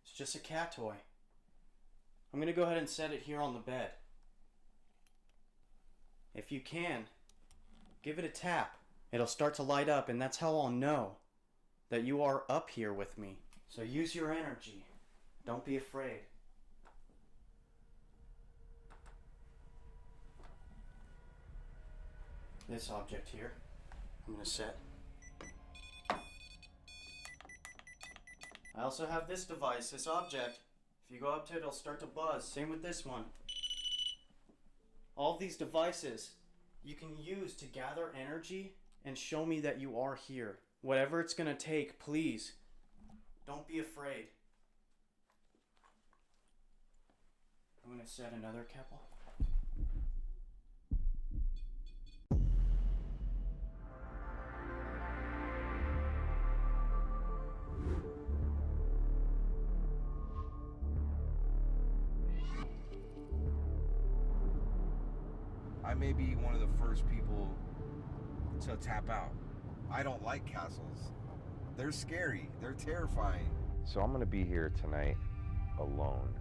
It's just a cat toy. I'm gonna go ahead and set it here on the bed. If you can, give it a tap. It'll start to light up, and that's how I'll know that you are up here with me. So use your energy. Don't be afraid. This object here, I'm gonna set. I also have this device, this object. If you go up to it, it'll start to buzz. Same with this one. All of these devices you can use to gather energy and show me that you are here. Whatever it's gonna take, please, don't be afraid. I'm gonna set another couple. I may be one of the first people to tap out. I don't like castles. They're scary. They're terrifying. So I'm gonna be here tonight alone.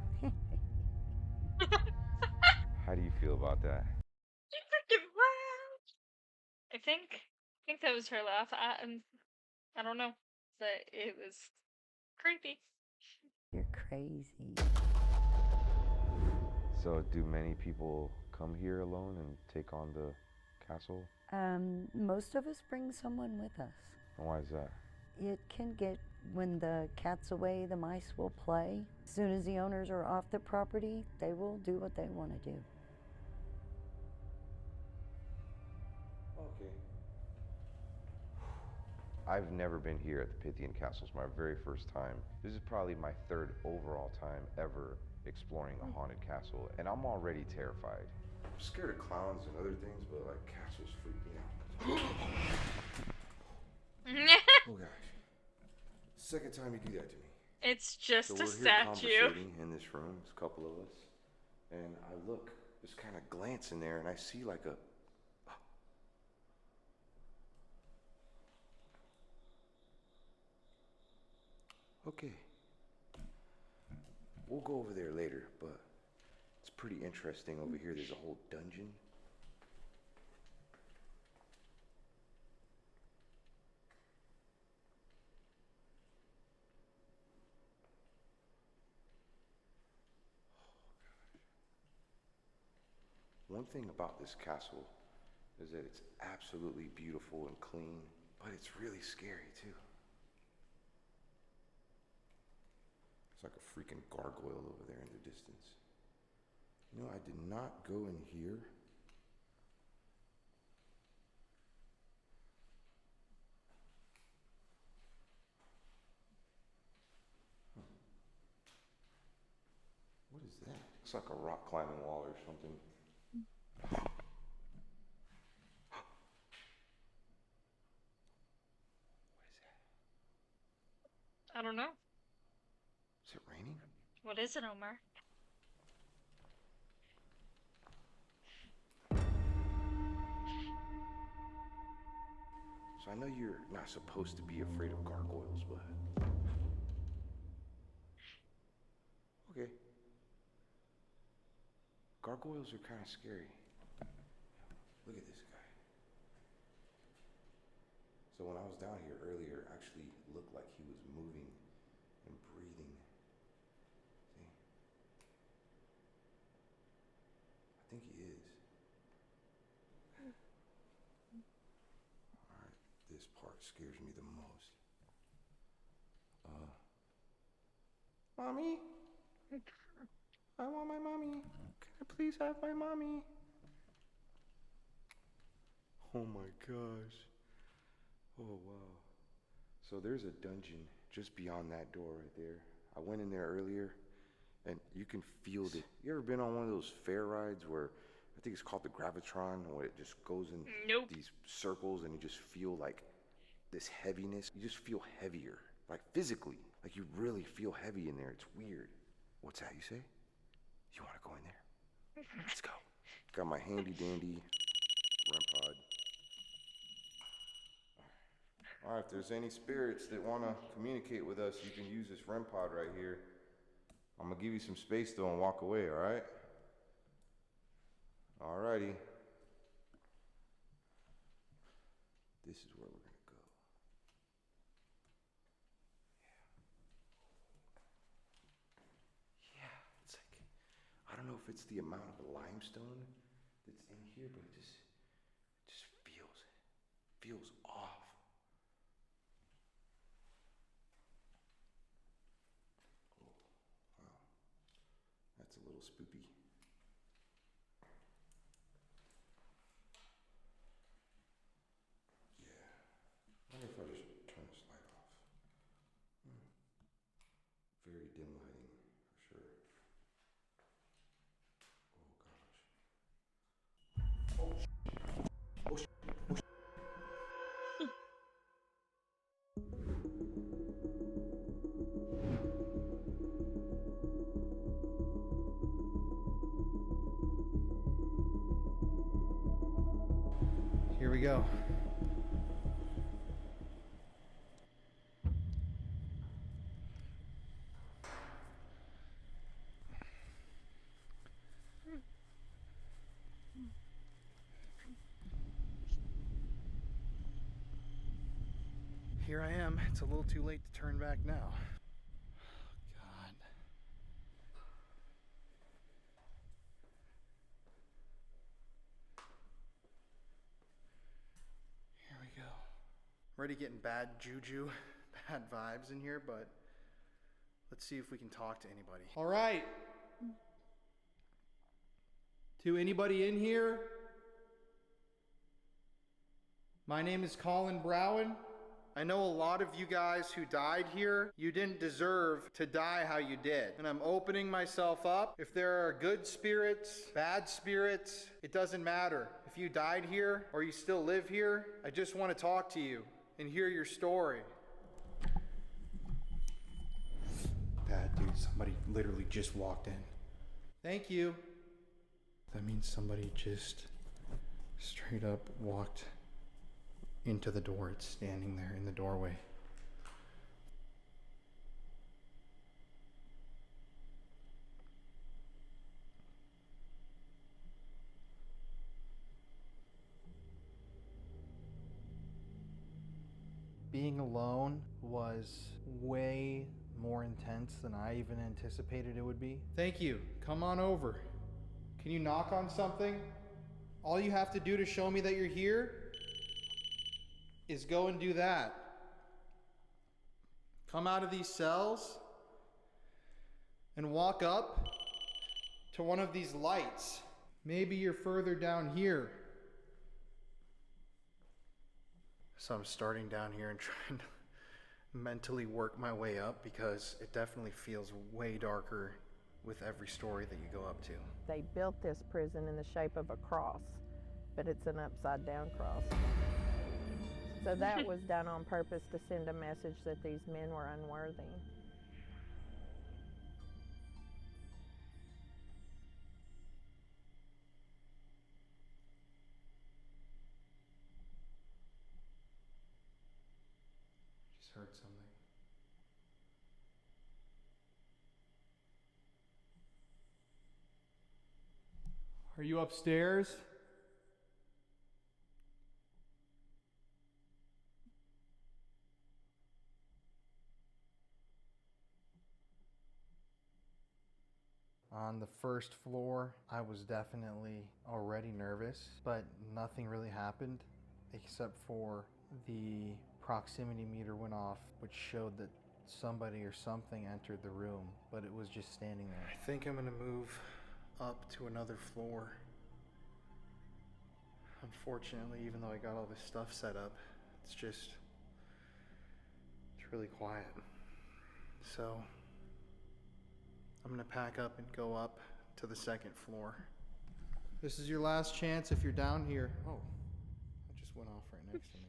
How do you feel about that? You freaking laugh. I think that was her laugh. I don't know, but it was creepy. You're crazy. So do many people come here alone and take on the castle? Most of us bring someone with us. Why is that? It can get, when the cat's away, the mice will play. As soon as the owners are off the property, they will do what they want to do. Okay. I've never been here at the Pythian Castle. It's my very first time. This is probably my third overall time ever exploring a haunted castle, and I'm already terrified. I'm scared of clowns and other things, but like castles freak me out. Oh gosh. Second time you do that to me. It's just So a we're here statue. conversating in this room, there's a couple of us, and I look, just kind of glance in there, and I see like a... Okay. We'll go over there later, but it's pretty interesting over here. There's a whole dungeon. One thing about this castle is that it's absolutely beautiful and clean, but it's really scary too. It's like a freaking gargoyle over there in the distance. You know, I did not go in here. What is that? Looks like a rock climbing wall or something. I don't know. Is it raining? What is it, Omar? So I know you're not supposed to be afraid of gargoyles, but... Okay. Gargoyles are kind of scary. Look at this guy. So when I was down here earlier, it actually looked like he was moving and breathing. See? I think he is. Alright, this part scares me the most. Mommy? I want my mommy. Can I please have my mommy? Oh my gosh. Oh wow. So there's a dungeon just beyond that door right there. I went in there earlier and you can feel it. You ever been on one of those fair rides where I think it's called the Gravitron, where it just goes in these circles and you just feel like this heaviness? You just feel heavier, like physically. Like you really feel heavy in there. It's weird. What's that you say? You want to go in there? Let's go. Got my handy dandy REM pod. All right, if there's any spirits that want to communicate with us, you can use this REM pod right here. I'm going to give you some space though and walk away, all right? All righty. This is where we're going to go. Yeah. Yeah, it's like, I don't know if it's the amount of limestone that's in here, but it just feels off. That's a little spoopy. Yeah. I wonder if I just turn this light off. Very dim lighting, for sure. Oh gosh. Oh sh. Oh sh. Here we go. Here I am. It's a little too late to turn back now. God. Here we go. I'm already getting bad juju, bad vibes in here, but let's see if we can talk to anybody. All right. To anybody in here? My name is Colin Browen. I know a lot of you guys who died here, you didn't deserve to die how you did. And I'm opening myself up. If there are good spirits, bad spirits, it doesn't matter. If you died here or you still live here, I just want to talk to you and hear your story. Bad dude, somebody literally just walked in. Thank you. That means somebody just straight up walked into the door. It's standing there in the doorway. Being alone was way more intense than I even anticipated it would be. Thank you. Come on over. Can you knock on something? All you have to do to show me that you're here is go and do that. Come out of these cells and walk up to one of these lights. Maybe you're further down here. So I'm starting down here and trying to mentally work my way up because it definitely feels way darker with every story that you go up to. They built this prison in the shape of a cross, but it's an upside down cross. So that was done on purpose to send a message that these men were unworthy. Just heard something. Are you upstairs? On the first floor, I was definitely already nervous, but nothing really happened except for the proximity meter went off, which showed that somebody or something entered the room, but it was just standing there. I think I'm gonna move up to another floor. Unfortunately, even though I got all this stuff set up, it's really quiet. So I'm gonna pack up and go up to the second floor. This is your last chance if you're down here. Oh, it just went off right next to me.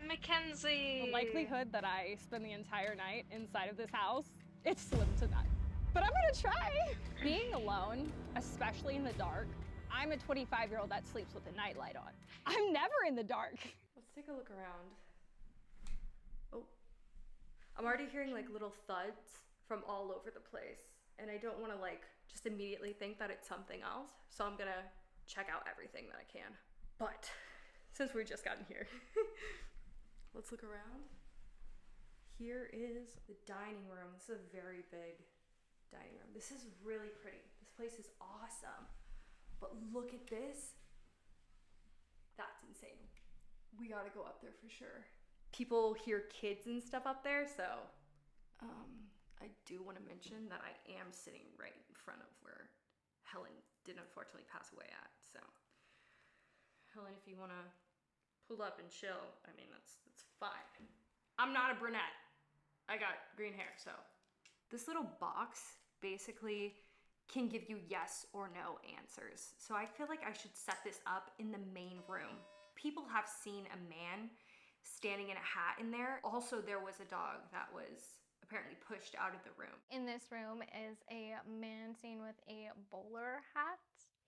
Mackenzie! The likelihood that I spend the entire night inside of this house, it's slim to none. But I'm gonna try. Being alone, especially in the dark, I'm a 25-year-old that sleeps with a nightlight on. I'm never in the dark. Let's take a look around. Oh, I'm already hearing like little thuds from all over the place. And I don't wanna like just immediately think that it's something else. So I'm gonna check out everything that I can. But since we've just gotten here, let's look around. Here is the dining room. This is a very big dining room. This is really pretty. This place is awesome. But look at this. That's insane. We gotta go up there for sure. People hear kids and stuff up there, so I do want to mention that I am sitting right in front of where Helen did unfortunately pass away at. So Helen, if you want to pull up and chill, I mean, that's fine. I'm not a brunette. I got green hair, so. This little box basically can give you yes or no answers. So I feel like I should set this up in the main room. People have seen a man standing in a hat in there. Also, there was a dog that was apparently pushed out of the room. In this room is a man seen with a bowler hat.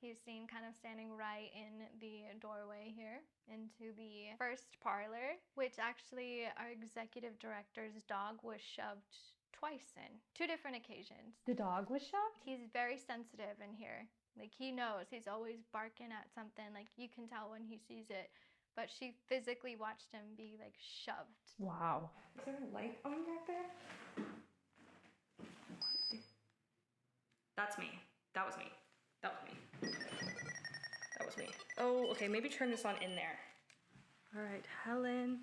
He's seen kind of standing right in the doorway here into the first parlor, which actually our executive director's dog was shoved twice in, 2 different occasions. The dog was shoved? He's very sensitive in here. Like, he knows. He's always barking at something. Like, you can tell when he sees it. But she physically watched him be, like, shoved. Wow. Is there a light on back there? That's me. That was me. That was me. That was me. Oh, okay, maybe turn this on in there. All right, Helen.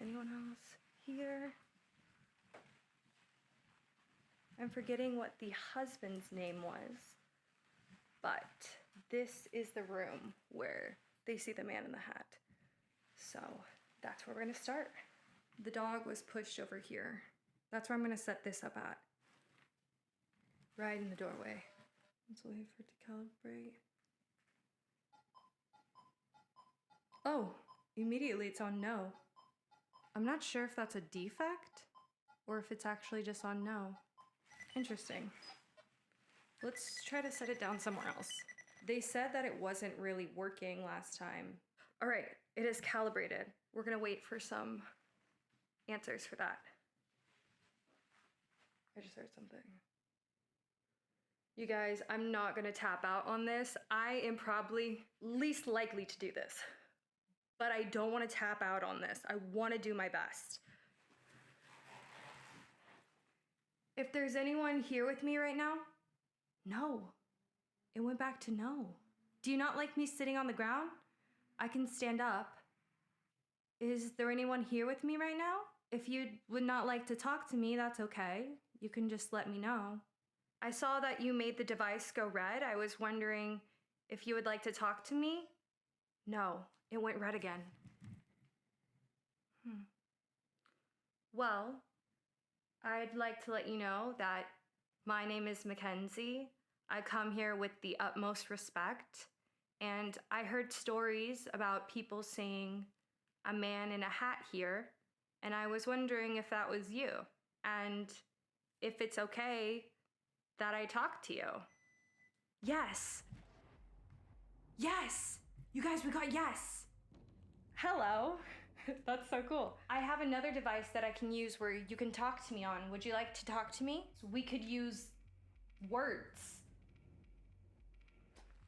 Anyone else here? I'm forgetting what the husband's name was, but this is the room where they see the man in the hat. So that's where we're gonna start. The dog was pushed over here. That's where I'm gonna set this up at. Right in the doorway. Let's wait for it to calibrate. Oh, immediately it's on no. I'm not sure if that's a defect or if it's actually just on no. Interesting. Let's try to set it down somewhere else. They said that it wasn't really working last time. All right, it is calibrated. We're gonna wait for some answers for that. I just heard something. You guys, I'm not gonna tap out on this. I am probably least likely to do this, but I don't wanna tap out on this. I wanna do my best. If there's anyone here with me right now, no. It went back to no. Do you not like me sitting on the ground? I can stand up. Is there anyone here with me right now? If you would not like to talk to me, that's okay. You can just let me know. I saw that you made the device go red. I was wondering if you would like to talk to me. No, it went red again. Well, I'd like to let you know that my name is Mackenzie. I come here with the utmost respect, and I heard stories about people seeing a man in a hat here, and I was wondering if that was you, and if it's okay that I talk to you. Yes. Yes. You guys, we got yes. Hello. That's so cool. I have another device that I can use where you can talk to me on. Would you like to talk to me? So we could use words.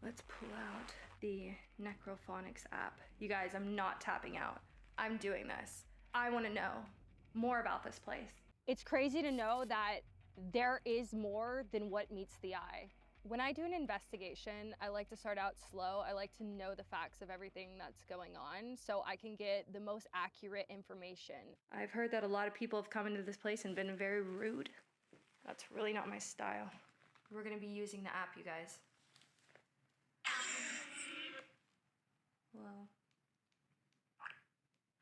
Let's pull out the Necrophonics app. You guys, I'm not tapping out. I'm doing this. I want to know more about this place. It's crazy to know that there is more than what meets the eye. When I do an investigation, I like to start out slow. I like to know the facts of everything that's going on so I can get the most accurate information. I've heard that a lot of people have come into this place and been very rude. That's really not my style. We're gonna be using the app, you guys. Whoa.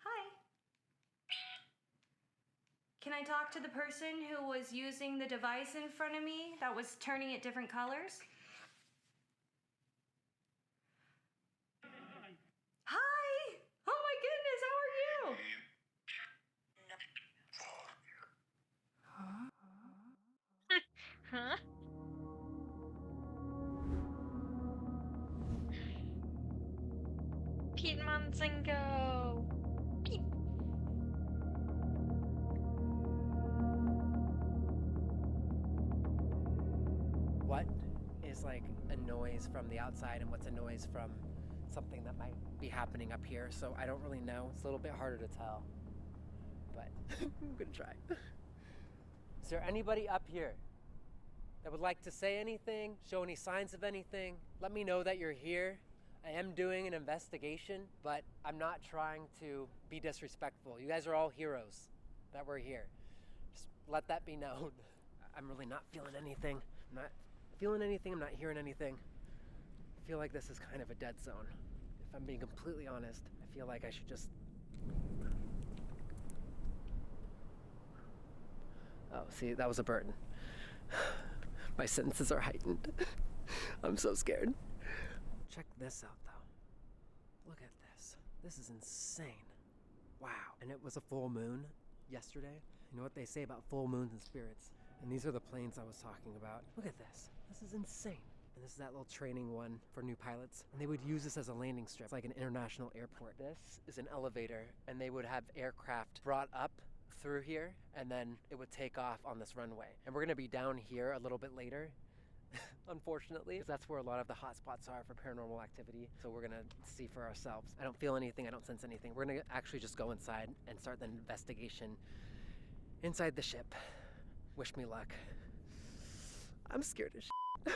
Hi. Can I talk to the person who was using the device in front of me that was turning it different colors? Hi! Oh my goodness, how are you? Huh? Pete Monsingo! Pete! What is like a noise from the outside and what's a noise from something that might be happening up here? So I don't really know. It's a little bit harder to tell, but I'm gonna try. Is there anybody up here that would like to say anything, show any signs of anything? Let me know that you're here. I am doing an investigation, but I'm not trying to be disrespectful. You guys are all heroes that we're here. Just let that be known. I'm really not feeling anything. I'm not feeling anything, I'm not hearing anything. I feel like this is kind of a dead zone. If I'm being completely honest, I feel like I should just... Oh, see, that was a burden. My senses are heightened. I'm so scared. Check this out, though. Look at this. This is insane. Wow. And it was a full moon yesterday. You know what they say about full moons and spirits? And these are the planes I was talking about. Look at this. This is insane. And this is that little training one for new pilots. And they would use this as a landing strip. It's like an international airport. This is an elevator, and they would have aircraft brought up through here, and then it would take off on this runway. And we're gonna be down here a little bit later, unfortunately, because that's where a lot of the hot spots are for paranormal activity. So we're gonna see for ourselves. I don't feel anything, I don't sense anything. We're gonna actually just go inside and start the investigation inside the ship. Wish me luck. I'm scared as shit.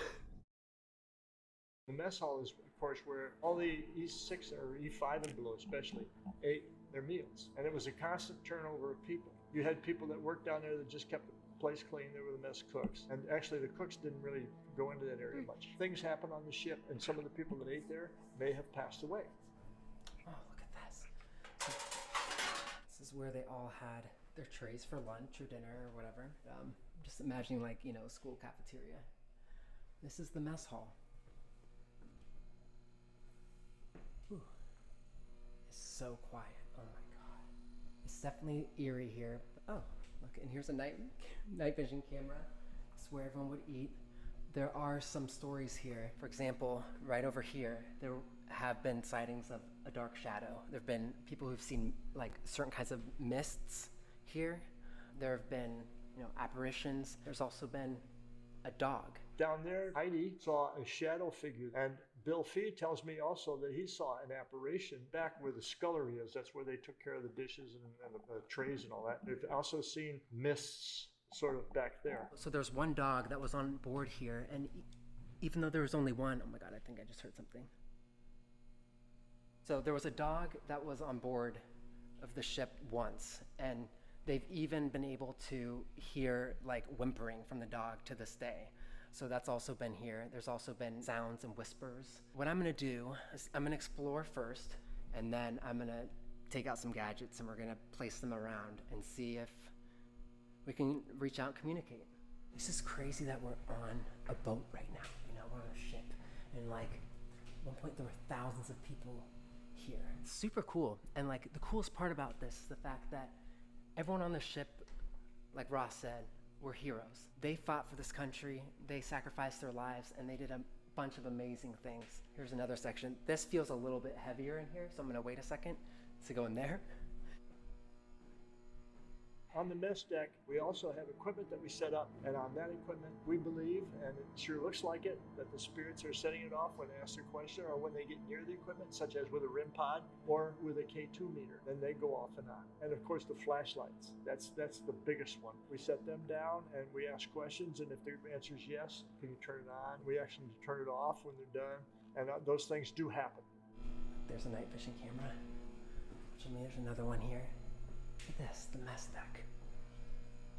The mess hall is, of course, where all the E6 or E5 and below especially ate their meals. And it was a constant turnover of people. You had people that worked down there that just kept the place clean. They were the mess cooks. And actually the cooks didn't really go into that area much. Things happened on the ship, and some of the people that ate there may have passed away. Oh, look at this. This is where they all had their trays for lunch or dinner or whatever. Just imagining, like, you know, a school cafeteria. This is the mess hall. Ooh. It's so quiet. Oh my god. It's definitely eerie here. Oh, look, and here's a night vision camera. It's where everyone would eat. There are some stories here. For example, right over here, there have been sightings of a dark shadow. There have been people who've seen like certain kinds of mists here. There have been, you know, apparitions. There's also been a dog. Down there, Heidi saw a shadow figure, and Bill Fee tells me also that he saw an apparition back where the scullery is. That's where they took care of the dishes and the trays and all that. They've also seen mists sort of back there. So there's one dog that was on board here, and even though there was only one, oh my god, I think I just heard something. So there was a dog that was on board of the ship once, and they've even been able to hear like whimpering from the dog to this day. So that's also been here. There's also been sounds and whispers. What I'm gonna do is I'm gonna explore first, and then I'm gonna take out some gadgets and we're gonna place them around and see if we can reach out and communicate. This is crazy that we're on a boat right now. You know, we're on a ship, and like at one point there were thousands of people here. It's super cool. And like the coolest part about this is the fact that everyone on the ship, like Ross said, were heroes. They fought for this country, they sacrificed their lives, and they did a bunch of amazing things. Here's another section. This feels a little bit heavier in here, so I'm gonna wait a second to go in there. On the mess deck, we also have equipment that we set up, and on that equipment, we believe, and it sure looks like it, that the spirits are setting it off when they ask their question or when they get near the equipment, such as with a REM pod or with a K2 meter. Then they go off and on. And of course, the flashlights. That's the biggest one. We set them down and we ask questions, and if the answer is yes, can you turn it on? We actually turn it off when they're done, and those things do happen. There's a night vision camera. Jimmy, there's another one here. Look at this, the mess deck.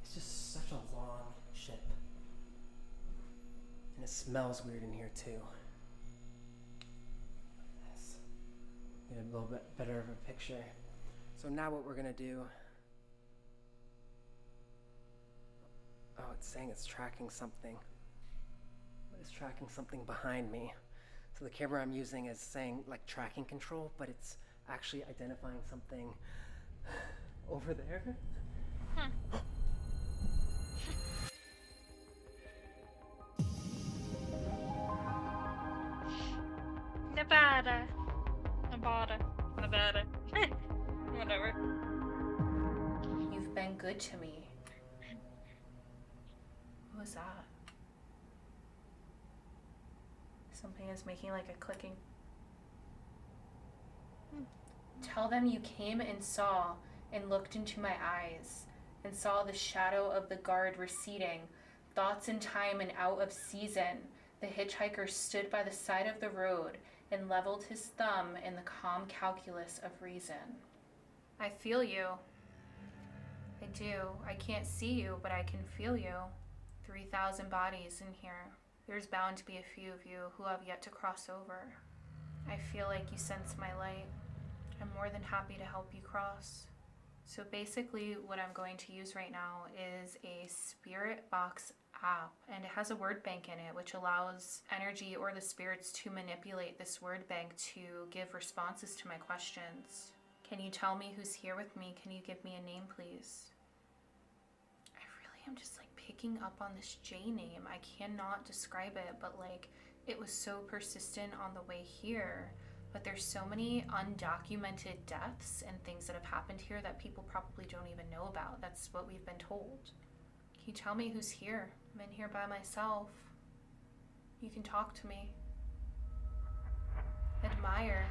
It's just such a long ship. And it smells weird in here too. Yes. Get a little bit better of a picture. So now what we're gonna do. Oh, it's saying it's tracking something. It's tracking something behind me. So the camera I'm using is saying like tracking control, but it's actually identifying something over there. Nevada. Whatever. You've been good to me. What was that? Something is making like a clicking. Tell them you came and saw and looked into my eyes and saw the shadow of the guard receding, thoughts in time and out of season. The hitchhiker stood by the side of the road and leveled his thumb in the calm calculus of reason. I feel you. I do. I can't see you, but I can feel you. 3,000 bodies in here. There's bound to be a few of you who have yet to cross over. I feel like you sense my light. I'm more than happy to help you cross. So basically what I'm going to use right now is a Spirit Box app, and it has a word bank in it which allows energy or the spirits to manipulate this word bank to give responses to my questions. Can you tell me who's here with me? Can you give me a name, please? I really am just like picking up on this J name. I cannot describe it, but like it was so persistent on the way here. But there's so many undocumented deaths and things that have happened here that people probably don't even know about. That's what we've been told. Can you tell me who's here? I'm in here by myself. You can talk to me. Admire.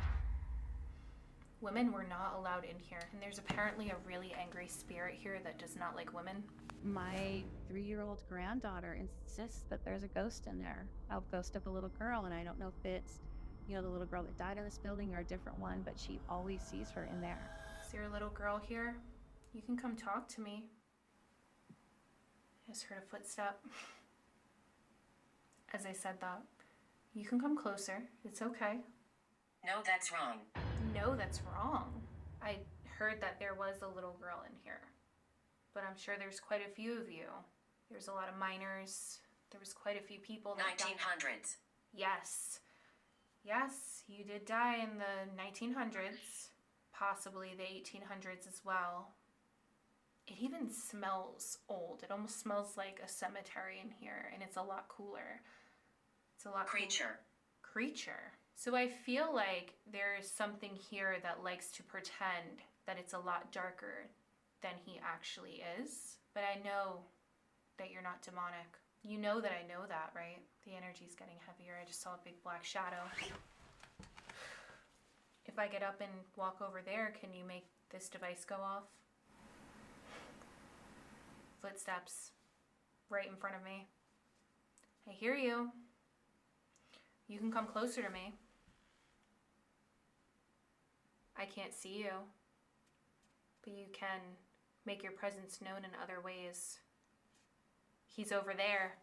Women were not allowed in here, and there's apparently a really angry spirit here that does not like women. My 3-year-old granddaughter insists that there's a ghost in there, a ghost of a little girl, and I don't know if it's, you know, the little girl that died in this building or a different one, but she always sees her in there. Is there a little girl here? You can come talk to me. I just heard a footstep. As I said that, you can come closer. It's okay. No, that's wrong. No, that's wrong. I heard that there was a little girl in here, but I'm sure there's quite a few of you. There's a lot of minors. There was quite a few people that 1900s. Yes. Yes, you did die in the 1900s, possibly the 1800s as well. It even smells old. It almost smells like a cemetery in here, and it's a lot cooler. It's a lot Creature. So I feel like there is something here that likes to pretend that it's a lot darker than he actually is. But I know that you're not demonic. You know that I know that, right? The energy's getting heavier. I just saw a big black shadow. If I get up and walk over there, can you make this device go off? Footsteps right in front of me. I hear you. You can come closer to me. I can't see you, but you can make your presence known in other ways. He's over there.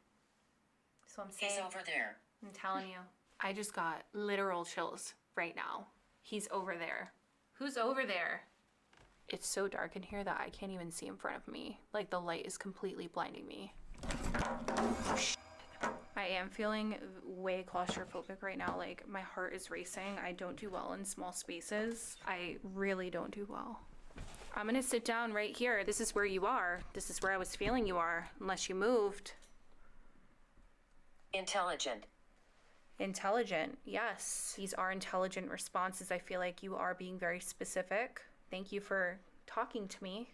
So I'm saying. He's over there. I'm telling you. I just got literal chills right now. He's over there. Who's over there? It's so dark in here that I can't even see in front of me. Like the light is completely blinding me. I am feeling way claustrophobic right now. Like my heart is racing. I don't do well in small spaces. I really don't do well. I'm gonna sit down right here. This is where you are. This is where I was feeling you are, unless you moved. Intelligent. Intelligent, yes. These are intelligent responses. I feel like you are being very specific. Thank you for talking to me.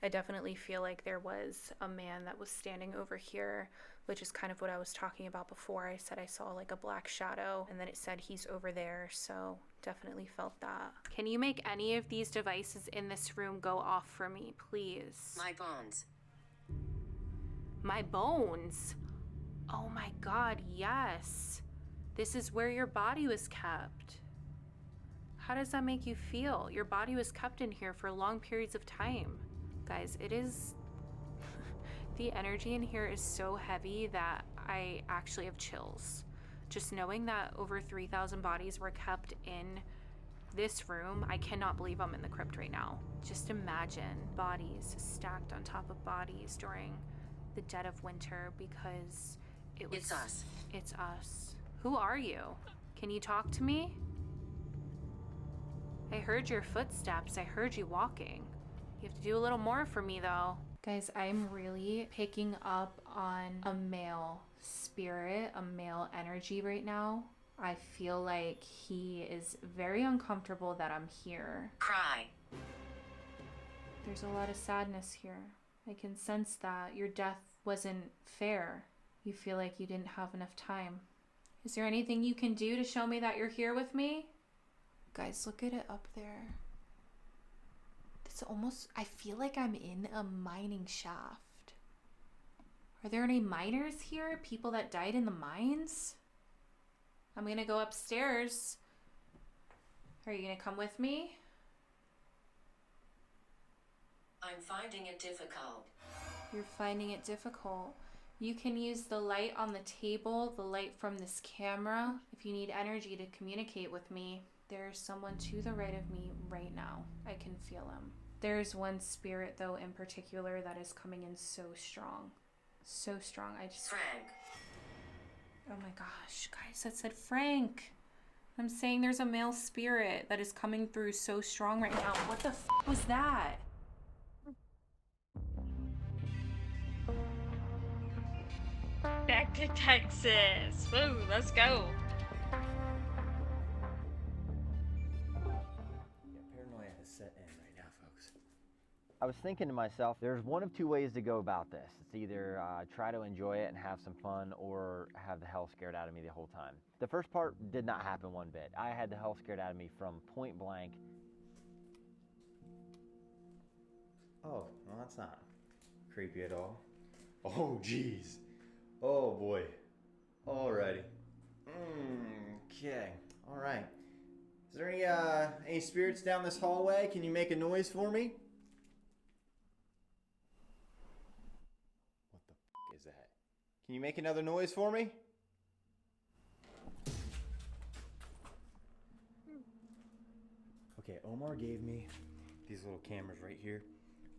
I definitely feel like there was a man that was standing over here, which is kind of what I was talking about before. I said I saw like a black shadow, and then it said he's over there, so definitely felt that. Can you make any of these devices in this room go off for me, please? My bones. My bones? Oh my god, yes. This is where your body was kept. How does that make you feel? Your body was kept in here for long periods of time. Guys, it is... the energy in here is so heavy that I actually have chills. Just knowing that over 3,000 bodies were kept in this room, I cannot believe I'm in the crypt right now. Just imagine bodies stacked on top of bodies during the dead of winter because it was... It's us. It's us. Who are you? Can you talk to me? I heard your footsteps. I heard you walking. You have to do a little more for me though. Guys, I'm really picking up on a male spirit, a male energy right now. I feel like he is very uncomfortable that I'm here. Cry. There's a lot of sadness here. I can sense that your death wasn't fair. You feel like you didn't have enough time. Is there anything you can do to show me that you're here with me? Guys, look at it up there. It's almost, I feel like I'm in a mining shaft. Are there any miners here? People that died in the mines? I'm gonna go upstairs. Are you gonna come with me? I'm finding it difficult. You're finding it difficult. You can use the light on the table, the light from this camera. If you need energy to communicate with me, there's someone to the right of me right now. I can feel him. There's one spirit though in particular that is coming in so strong. So strong. Frank. Oh my gosh, guys, that said Frank. I'm saying there's a male spirit that is coming through so strong right now. What the f was that? Back to Texas. Woo, let's go. Paranoia has set in right now, folks. I was thinking to myself, there's one of two ways to go about this. It's either try to enjoy it and have some fun, or have the hell scared out of me the whole time. The first part did not happen one bit. I had the hell scared out of me from point blank. Oh, well, that's not creepy at all. Oh, geez. Oh, boy. Alrighty. Okay. All right. Is there any spirits down this hallway? Can you make a noise for me? What the f is that? Can you make another noise for me? Okay, Omar gave me these little cameras right here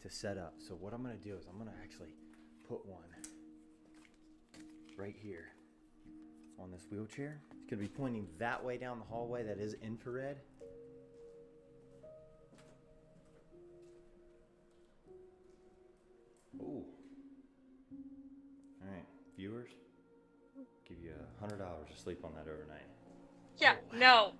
to set up. So what I'm gonna do is I'm gonna actually put one right here on this wheelchair. It's gonna be pointing that way down the hallway that is infrared. Ooh. All right, viewers, give you $100 to sleep on that overnight. Yeah, no.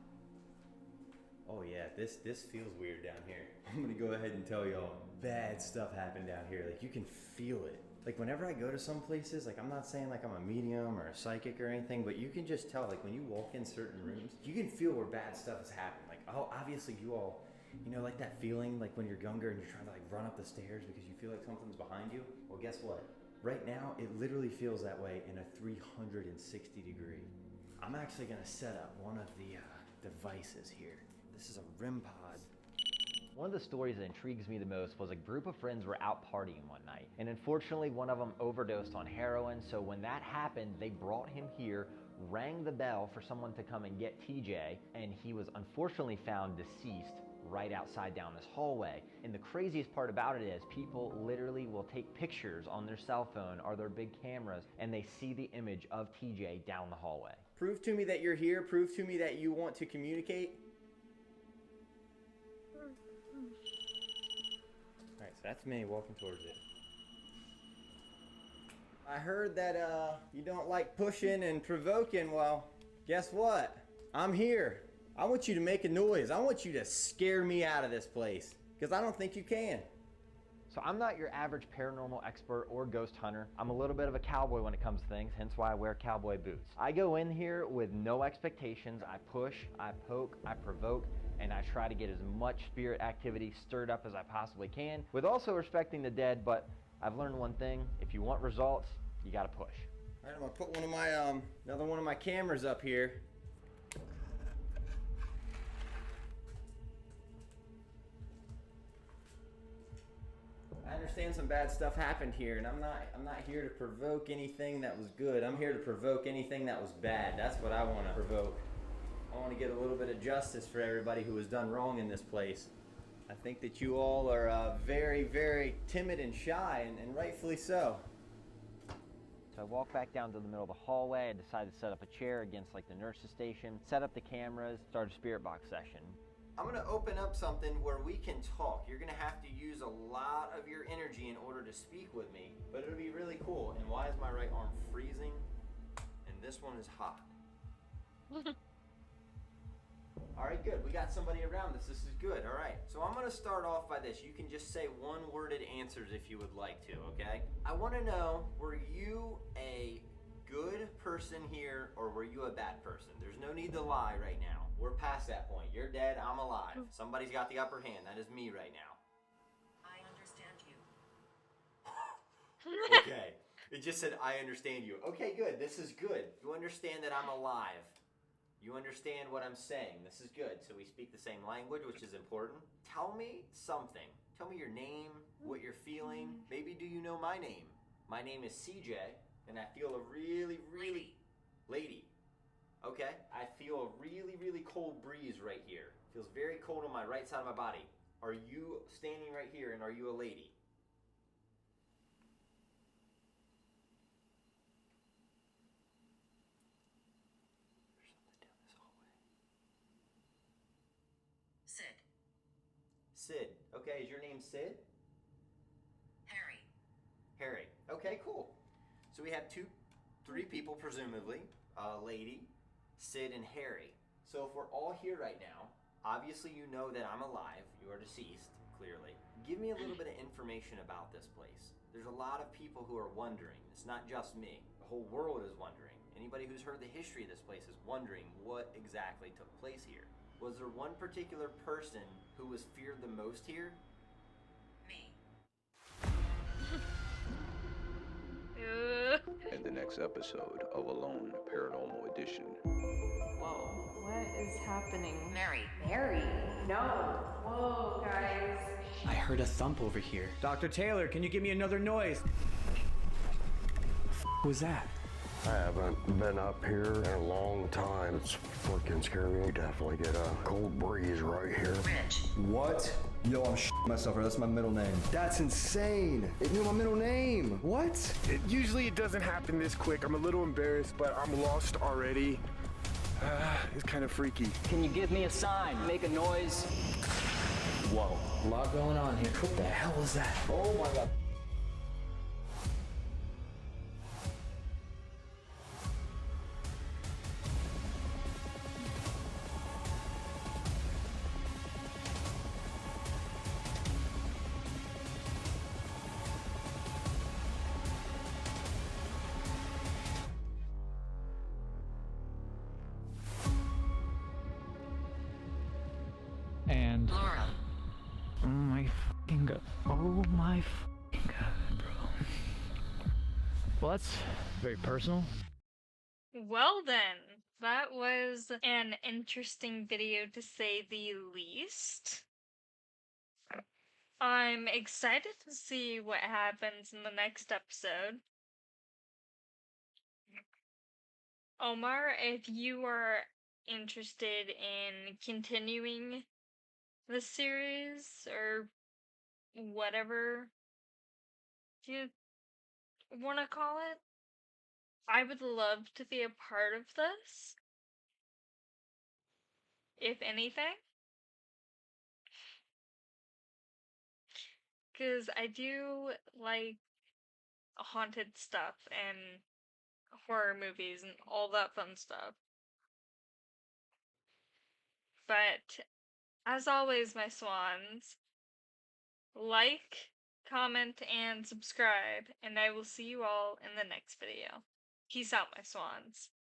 Oh yeah, this feels weird down here. I'm gonna go ahead and tell y'all, bad stuff happened down here. Like, you can feel it. Like, whenever I go to some places, like, I'm not saying like I'm a medium or a psychic or anything, but you can just tell, like, when you walk in certain rooms, you can feel where bad stuff has happened. Like, oh, obviously you all, you know, like that feeling like when you're younger and you're trying to like run up the stairs because you feel like something's behind you? Well, guess what? Right now, it literally feels that way in a 360 degree. I'm actually gonna set up one of the devices here. This is a REM pod. One of the stories that intrigues me the most was a group of friends were out partying one night, and unfortunately one of them overdosed on heroin. So when that happened, they brought him here, rang the bell for someone to come and get TJ, and he was unfortunately found deceased right outside down this hallway. And the craziest part about it is people literally will take pictures on their cell phone or their big cameras, and they see the image of TJ down the hallway. Prove to me that you're here. Prove to me that you want to communicate. Alright, so that's me walking towards it. I heard that you don't like pushing and provoking. Well, guess what? I'm here. I want you to make a noise. I want you to scare me out of this place, because I don't think you can. So I'm not your average paranormal expert or ghost hunter. I'm a little bit of a cowboy when it comes to things, hence why I wear cowboy boots. I go in here with no expectations. I push, I poke, I provoke, and I try to get as much spirit activity stirred up as I possibly can, with also respecting the dead, but I've learned one thing: if you want results, you gotta push. All right, I'm gonna put one of my, another one of my cameras up here. I understand some bad stuff happened here, and I'm not here to provoke anything that was good. I'm here to provoke anything that was bad. That's what I want to provoke. I want to get a little bit of justice for everybody who was done wrong in this place. I think that you all are very, very timid and shy, and rightfully so. So I walk back down to the middle of the hallway. I decided to set up a chair against like the nurse's station, set up the cameras, start a spirit box session. I'm gonna open up something where we can talk. You're gonna have to use a lot of your energy in order to speak with me, but it'll be really cool. And why is my right arm freezing? And this one is hot. All right, good. We got somebody around us. This is good. All right. So I'm gonna start off by this. You can just say one-worded answers if you would like to, okay? I wanna know, were you a good person here or were you a bad person? There's no need to lie right now. We're past that point. You're dead, I'm alive. Somebody's got the upper hand. That is me right now. I understand you. Okay. It just said, I understand you. Okay, good. This is good. You understand that I'm alive. You understand what I'm saying. This is good. So we speak the same language, which is important. Tell me something. Tell me your name, what you're feeling. Maybe do you know my name? My name is CJ, and I feel a really... Lady. Okay? I feel a really cold breeze right here. Feels very cold on my right side of my body. Are you standing right here, and are you a lady? Sid. Sid. Okay, is your name Sid? Harry. Harry. Okay, cool. So we have three people, presumably. A lady, Sid, and Harry. So if we're all here right now, obviously you know that I'm alive. You are deceased, clearly. Give me a little bit of information about this place. There's a lot of people who are wondering. It's not just me. The whole world is wondering. Anybody who's heard the history of this place is wondering what exactly took place here. Was there one particular person who was feared the most here? Me. In the next episode of Alone Paranormal Edition. Whoa, what is happening? Mary. Mary? No. Whoa, guys. I heard a thump over here. Dr. Taylor, can you give me another noise? What was that? I haven't been up here in a long time. It's freaking scary. You definitely get a cold breeze right here. Rich. What? Yo, I'm myself. That's my middle name. That's insane. It knew my middle name. What? Usually it doesn't happen this quick. I'm a little embarrassed, but I'm lost already. It's kind of freaky. Can you give me a sign? Make a noise? Whoa. A lot going on here. What the hell was that? Oh my God. And Laura. oh my fucking god. Oh my fucking god, bro. Well, that's very personal. Well then, that was an interesting video to say the least. I'm excited to see what happens in the next episode. Omar, if you are interested in continuing the series or whatever you want to call it, I would love to be a part of this. If anything. Because I do like haunted stuff and horror movies and all that fun stuff. But, as always, my swans, like, comment, and subscribe, and I will see you all in the next video. Peace out, my swans.